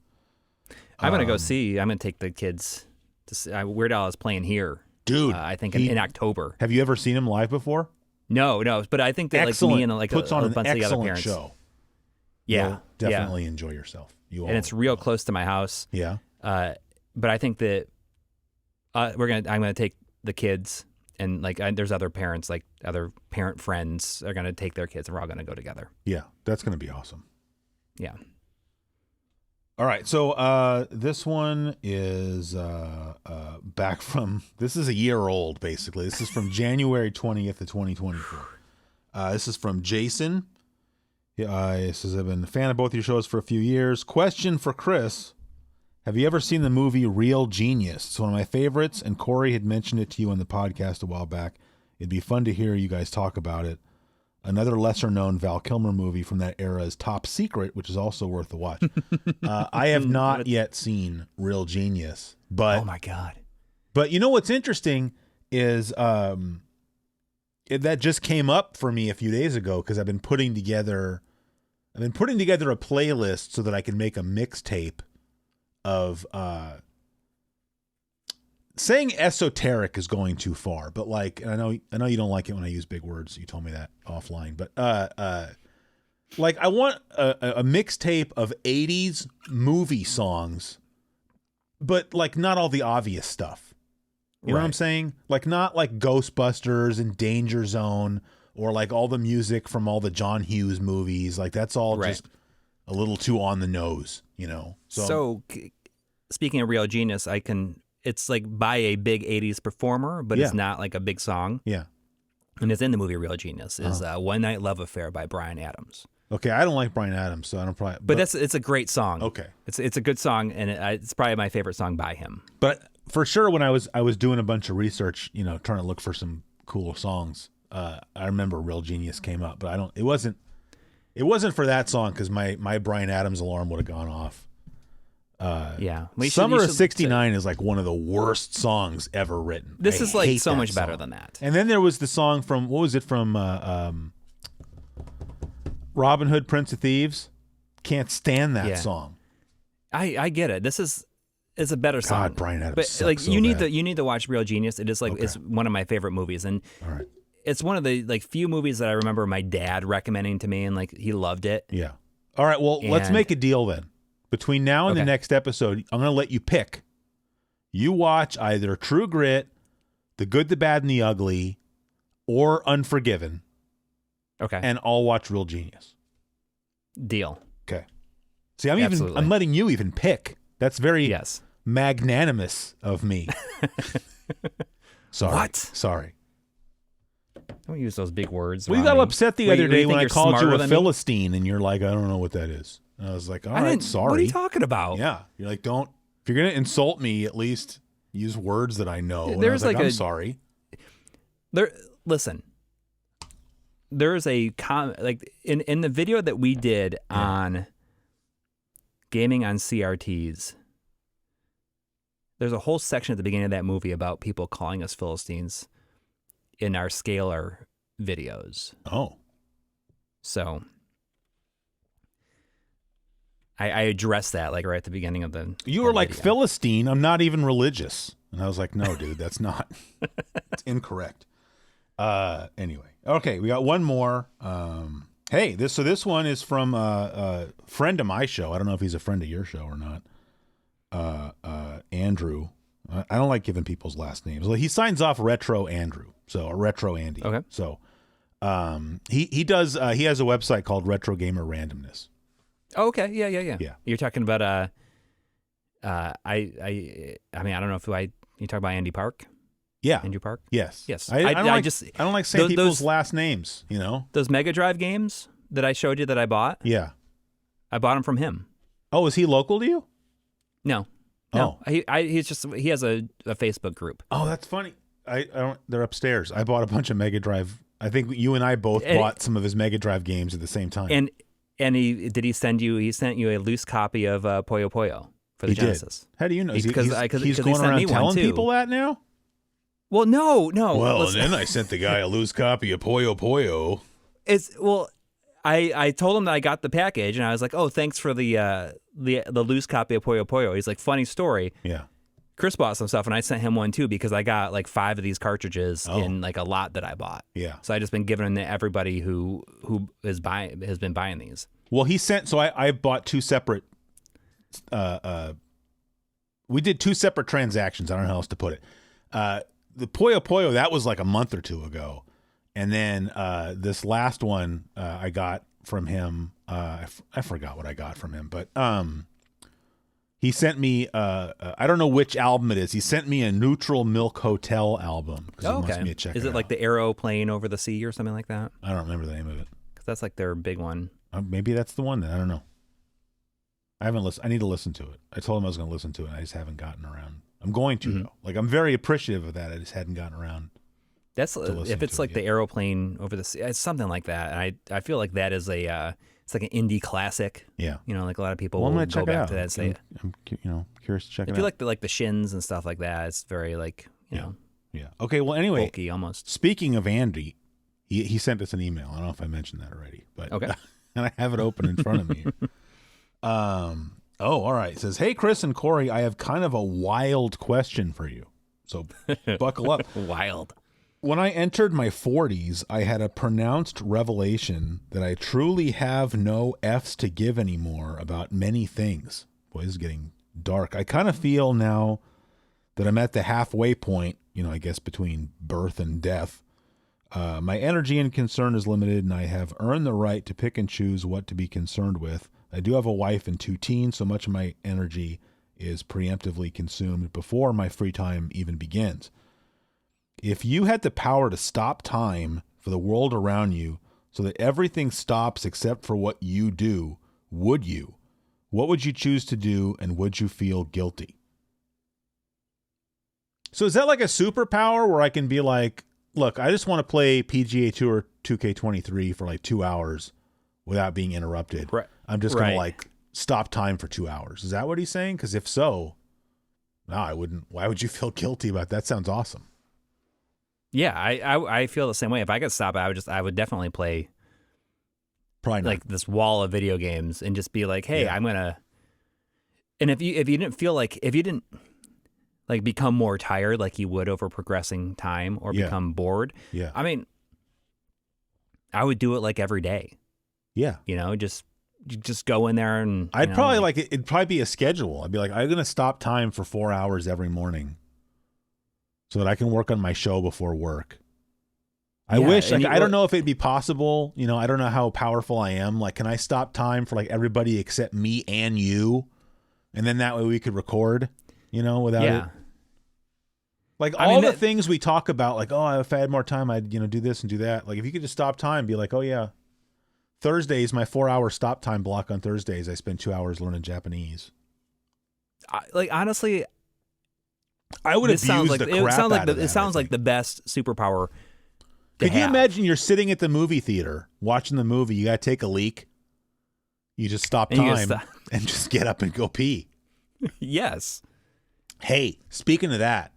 I'm going to take the kids to see. Weird Al is playing here. Dude. I think in October. Have you ever seen him live before? No, but I think that excellent. Like me and like puts a on bunch an of the other excellent parents. show. Yeah. You'll definitely enjoy yourself. And it's real close to my house. Yeah. But I think that I'm going to take the kids, and like there's other parents, like other parent friends are going to take their kids, and we're all going to go together. Yeah, that's going to be awesome. Yeah. All right, so this one is back from, this is a year old, basically. This is from January 20th of 2024. This is from Jason. He says, I've been a fan of both your shows for a few years. Question for Chris. Have you ever seen the movie Real Genius? It's one of my favorites, and Coury had mentioned it to you on the podcast a while back. It'd be fun to hear you guys talk about it. Another lesser-known Val Kilmer movie from that era is Top Secret, which is also worth a watch. I have not yet seen Real Genius, but oh my god! But you know what's interesting is that just came up for me a few days ago because I've been putting together a playlist so that I can make a mixtape of saying esoteric is going too far, but like, and I know you don't like it when I use big words. You told me that offline, but like I want a mixtape of 80s movie songs, but like not all the obvious stuff. You know what I'm saying? Like not like Ghostbusters and Danger Zone or like all the music from all the John Hughes movies. Like that's all just a little too on the nose, you know? So speaking of Real Genius, it's like by a big 80s performer, but it's not like a big song. Yeah. and it's in the movie Real Genius, is One Night Love Affair by Bryan Adams. Okay, I don't like Bryan Adams, so I don't probably. But it's a great song. Okay, it's a good song, and it's probably my favorite song by him. But for sure, when I was doing a bunch of research, trying to look for some cool songs, I remember Real Genius came up, but it wasn't for that song because my Bryan Adams alarm would have gone off. Yeah, Summer of '69 is like one of the worst songs ever written. This is like so much song. better than that. And then there was the song from Robin Hood, Prince of Thieves. Can't stand that song. I get it. It's a better song. God, Bryan Adams. But sucks like so you need bad. to watch Real Genius. It is like it's one of my favorite movies, and all right. It's one of the like few movies that I remember my dad recommending to me, and like he loved it. Yeah. All right. Well, let's make a deal then. Between now and the next episode, I'm going to let you pick. You watch either True Grit, The Good, the Bad, and the Ugly, or Unforgiven. Okay. And I'll watch Real Genius. Deal. Okay. See, I'm letting you even pick. That's very magnanimous of me. Sorry. What? Sorry. Don't use those big words. Well, you got upset the other day when I called you a Philistine, and you're like, I don't know what that is. And I was like, all right, sorry. What are you talking about? Yeah. You're like, if you're going to insult me, at least use words that I know. And There's I was I'm sorry. Listen. There's a in the video that we did on gaming on CRTs. There's a whole section at the beginning of that movie about people calling us Philistines in our scalar videos. Oh. So I addressed that like right at the beginning of the You were like, video. Philistine, I'm not even religious. And I was like, no, dude, that's not. It's incorrect. Anyway. Okay, we got one more. Hey, this one is from a friend of my show. I don't know if he's a friend of your show or not. Andrew. I don't like giving people's last names. Well, he signs off Retro Andrew. So Retro Andy. Okay. So he does he has a website called Retro Gamer Randomness. Oh, okay. Yeah. You're talking about I mean, I don't know if you talk about Andy Park. Yeah. Andrew Park. Yes. I don't like saying people's last names. Those Mega Drive games that I showed you that I bought. Yeah. I bought them from him. Oh, is he local to you? No. Oh. He has a Facebook group. Oh, that's funny. I don't. They're upstairs. I bought a bunch of Mega Drive. I think you and I both bought some of his Mega Drive games at the same time. And he sent you a loose copy of Puyo Puyo for the Genesis. Did. How do you know? He's because going around telling people that now? Well, no. Well, then I sent the guy a loose copy of Puyo Puyo. I told him that I got the package, and I was like, "Oh, thanks for the loose copy of Puyo Puyo." He's like, "Funny story." Yeah. Chris bought some stuff, and I sent him one too because I got like 5 of these cartridges in like a lot that I bought. Yeah. So I just been giving them to everybody who has been buying these. Well, he sent. So I bought 2 separate. We did 2 separate transactions. I don't know how else to put it. The Puyo Puyo, that was like a month or 2 ago. And then this last one I got from him, I forgot what I got from him, but he sent me, I don't know which album it is. He sent me a Neutral Milk Hotel album. Oh, okay. Is it like the Arrow Plane Over the Sea or something like that? I don't remember the name of it. Because that's like their big one. Maybe that's the one then. I don't know. I haven't listened. I need to listen to it. I told him I was going to listen to it, and I just haven't gotten around. I'm going to, though. Like, I'm very appreciative of that. I just hadn't gotten around. That's if it's like the aeroplane over the sea, it's something like that. And I feel like that is it's like an indie classic. Yeah, like a lot of people will go back to that and say. I'm curious to check it out. If you like the Shins and stuff like that, it's very like know. Yeah. Okay. Well, anyway, bulky almost. Speaking of Andy, he sent us an email. I don't know if I mentioned that already, but okay. And I have it open in front of me. All right. It says, "Hey, Chris and Coury, I have kind of a wild question for you. So buckle up." Wild. When I entered my 40s, I had a pronounced revelation that I truly have no F's to give anymore about many things. Boy, this is getting dark. I kind of feel now that I'm at the halfway point, I guess between birth and death. My energy and concern is limited, and I have earned the right to pick and choose what to be concerned with. I do have a wife and 2 teens, so much of my energy is preemptively consumed before my free time even begins. If you had the power to stop time for the world around you so that everything stops except for what you do, would you? What would you choose to do, and would you feel guilty? So is that like a superpower where I can be like, look, I just want to play PGA Tour 2K23 for like 2 hours without being interrupted. Right. I'm just going to like stop time for 2 hours. Is that what he's saying? Because if so, no, I wouldn't. Why would you feel guilty about that? Sounds awesome. Yeah, I feel the same way. If I could stop it, I would definitely play probably not. like this wall of video games and just be like, hey, Yeah. I'm gonna. And if you didn't feel like, if you didn't like become more tired like you would over progressing time or Yeah. become bored, Yeah. I mean, I would do it like every day. Yeah. You know, just go in there and I'd probably like it'd probably be a schedule. I'd be like, I'm going to stop time for 4 hours every morning so that I can work on my show before work. I Yeah, wish, and like, I don't know if it'd be possible. You know, I don't know how powerful I am. Like, can I stop time for like everybody except me and you? And then that way we could record, you know, without it. Like all the things we talk about, like, oh, if I had more time, I'd, you know, do this and do that. Like if you could just stop time, be like, oh yeah, Thursdays, my 4 hour stop time block on Thursdays, I spend 2 hours learning Japanese. like honestly, I would this abuse sounds like the crap it sounds like out of the, that, it sounds I like think. the best superpower. Could you imagine you're sitting at the movie theater watching the movie, you got to take a leak, you just stop And you time gotta and just get up and go pee. Yes. Hey, speaking of that.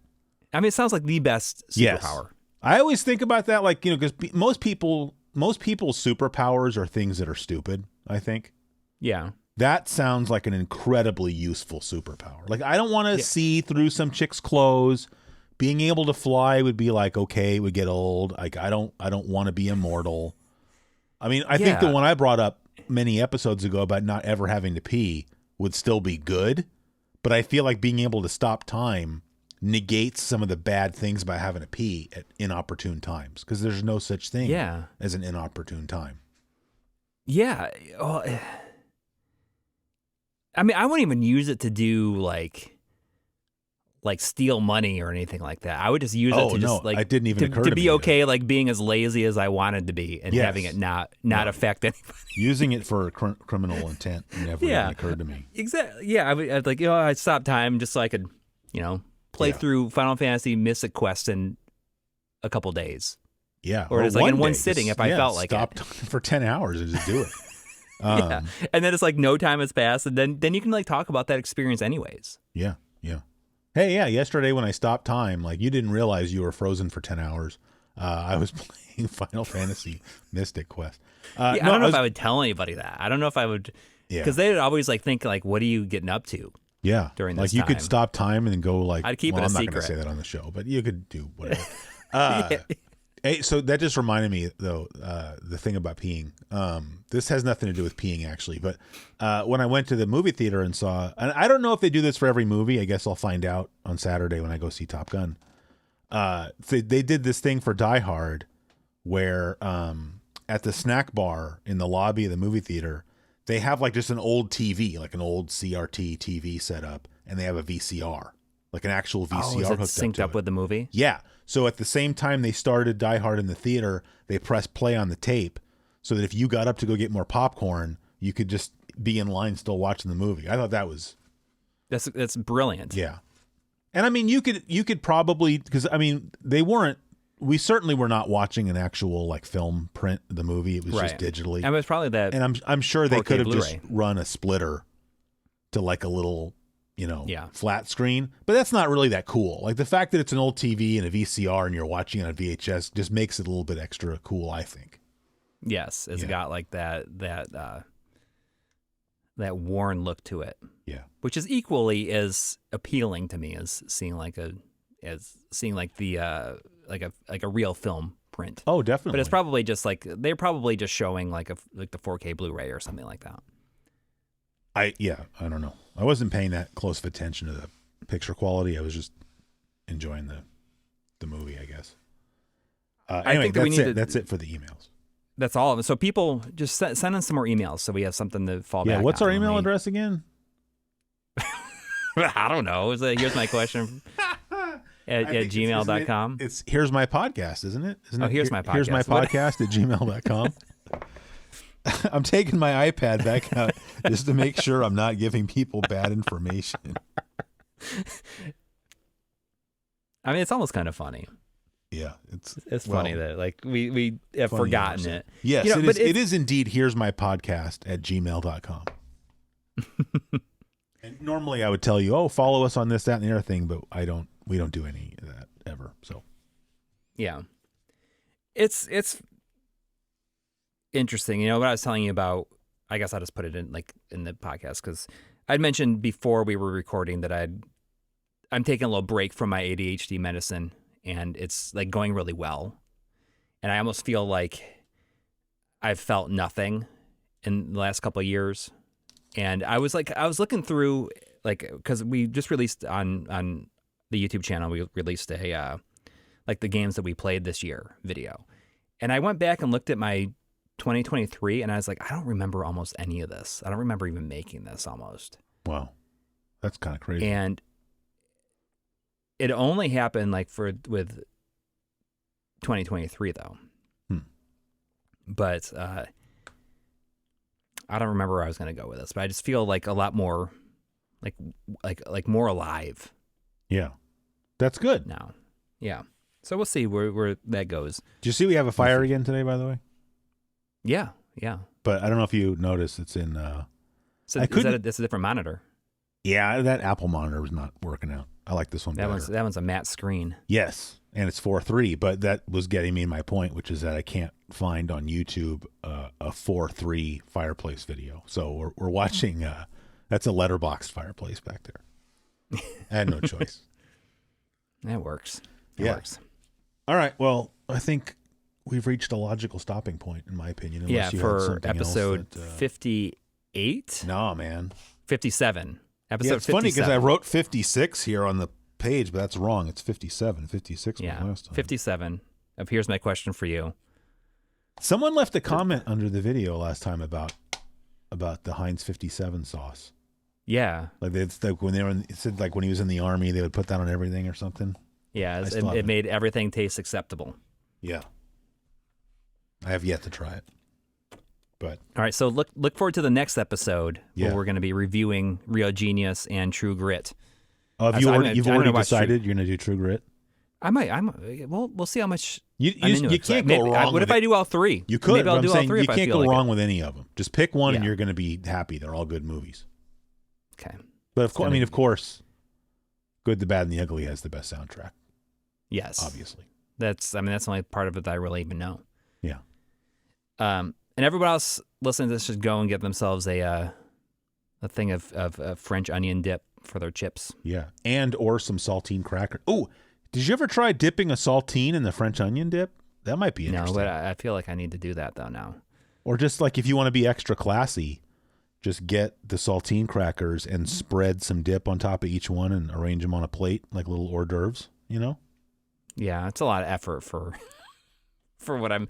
I mean, it sounds like the best superpower. Yes. I always think about that, like, you know, because most people's superpowers are things that are stupid, I think. Yeah. That sounds like an incredibly useful superpower. Like, I don't want to see through some chick's clothes. Being able to fly would be like, okay, it would get old. Like, I don't want to be immortal. I mean, I think the one I brought up many episodes ago about not ever having to pee would still be good. But I feel like being able to stop time negates some of the bad things about having to pee at inopportune times, because there's no such thing as an inopportune time. Yeah. Well, I mean, I wouldn't even use it to do like steal money or anything like that. I would just use it to just like it didn't even occur to to be me okay, like being as lazy as I wanted to be and Yes. having it not affect anybody. Using it for criminal intent never even occurred to me. Exactly. Yeah, I'd like, you know, I'd stop time just so I could, you know, play through Final Fantasy Mystic Quest in a couple days. Yeah. Or it's like in one day, sitting just, if I felt like stop for 10 hours and just do it. Yeah. And then it's like no time has passed, and then you can like talk about that experience anyways. Yeah. Yeah. Hey, yeah, yesterday when I stopped time, like you didn't realize you were frozen for 10 hours. I was playing Final Fantasy Mystic Quest. I don't know if I would tell anybody that. I don't know if I would, because they would always like think like, what are you getting up to? Yeah. During this like you time. could stop time and then go like, I'd keep it a I'm not secret. going to say that on the show, but you could do whatever. Hey, so that just reminded me though, the thing about peeing. This has nothing to do with peeing actually, but when I went to the movie theater and saw, and I don't know if they do this for every movie. I guess I'll find out on Saturday when I go see Top Gun. They did this thing for Die Hard where at the snack bar in the lobby of the movie theater, they have like just an old TV, like an old CRT TV set up, and they have a VCR, like an actual VCR is it hooked synced up to it. with the movie? Yeah. So at the same time they started Die Hard in the theater, they pressed play on the tape so that if you got up to go get more popcorn, you could just be in line still watching the movie. I thought that was... That's brilliant. Yeah. And I mean, you could probably, because I mean, we certainly were not watching an actual like film print of the movie. It was just digitally. And it was probably that. And I'm sure they 4K could have Blu-ray. just run a splitter to like a little, you know, Yeah. flat screen, but that's not really that cool. Like the fact that it's an old TV and a VCR and you're watching it on VHS just makes it a little bit extra cool, I think. Yes, it's got like that worn look to it. Yeah. Which is equally as appealing to me as seeing like the like a real film print. Oh, definitely. But it's probably just like they're probably just showing like the 4K Blu-ray or something like that. I don't know. I wasn't paying that close of attention to the picture quality. I was just enjoying the movie, I guess. Anyway, think that's it for the emails. That's all of it. So people just send us some more emails so we have something to fall back on. Yeah, what's our email address again? I don't know. Here's my question at gmail.com. It's Here's My Podcast, isn't it? Isn't it? Here's My Podcast. Here's My Podcast at gmail.com. I'm taking my iPad back out just to make sure I'm not giving people bad information. I mean, it's almost kind of funny. Yeah, it's funny that like we have forgotten it. Yes, you know, it is indeed Here's My Podcast at gmail.com. And normally I would tell you, follow us on this, that, and the other thing, but we don't do any of that ever. So yeah, it's interesting. You know what I was telling you about, I guess I'll just put it in the podcast, because I'd mentioned before we were recording that I'm taking a little break from my ADHD medicine, and it's like going really well. And I almost feel like I've felt nothing in the last couple of years. And I was looking through, like, because we just released on the YouTube channel, we released a like the games that we played this year video. And I went back and looked at my 2023, and I was like, I don't remember almost any of this. I don't remember even making this almost. Wow. That's kind of crazy. And it only happened like with 2023 though. But I don't remember where I was going to go with this, but I just feel like a lot more like more alive. Yeah. That's good. Now. Yeah. So we'll see where that goes. Do you see we have a fire again today, by the way? Yeah. Yeah. But I don't know if you noticed, it's in So it's a different monitor. Yeah, that Apple monitor was not working out. I like this one better. That one's a matte screen. Yes, and it's 4:3, but that was getting me my point, which is that I can't find on YouTube a 4:3 fireplace video. So we're watching. That's a letterboxed fireplace back there. I had no choice. That works. It works. All right. Well, I think we've reached a logical stopping point, in my opinion. Unless you for had something episode else that, 58. No, man. 57. Episode it's 57. funny because I wrote 56 here on the page, but that's wrong. It's 57. 56 was last time. 57. Here's my question for you. Someone left a comment under the video last time about the Heinz 57 sauce. Yeah. Like it's like when it said like when he was in the army, they would put that on everything or something. Yeah, it made everything taste acceptable. Yeah. I have yet to try it. But all right, so look forward to the next episode where we're going to be reviewing Real Genius and True Grit. You've already decided you're going to do True Grit? I might. We'll see how much. You can't go wrong. What if I do all three? You could. Maybe I'll do all three. You can't go wrong with any of them. Just pick one, and Yeah. you're going to be happy. They're all good movies. Okay. But of course, Good, the Bad, and the Ugly has the best soundtrack. Yes. Obviously. That's the only part of it that I really even know. Yeah. And everybody else listening to this should go and get themselves a thing of French onion dip for their chips. Yeah, or some saltine cracker. Oh, did you ever try dipping a saltine in the French onion dip? That might be interesting. No, but I feel like I need to do that though now. Or just like if you want to be extra classy, just get the saltine crackers and spread some dip on top of each one and arrange them on a plate like little hors d'oeuvres, you know? Yeah, it's a lot of effort for what I'm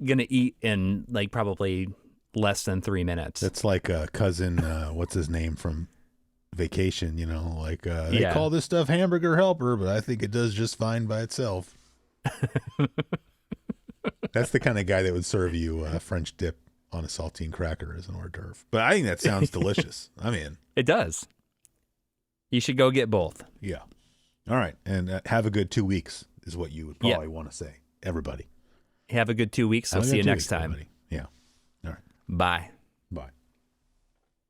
gonna eat in like probably less than 3 minutes. It's like a cousin, what's his name from Vacation, you know, like they call this stuff hamburger helper, but I think it does just fine by itself. That's the kind of guy that would serve you French dip on a saltine cracker as an hors d'oeuvre. But I think that sounds delicious. I'm in. It does. You should go get both. Yeah. All right. And have a good 2 weeks is what you would probably want to say. Everybody. Have a good 2 weeks. I'll see you next time. Everybody. Yeah. All right. Bye. Bye.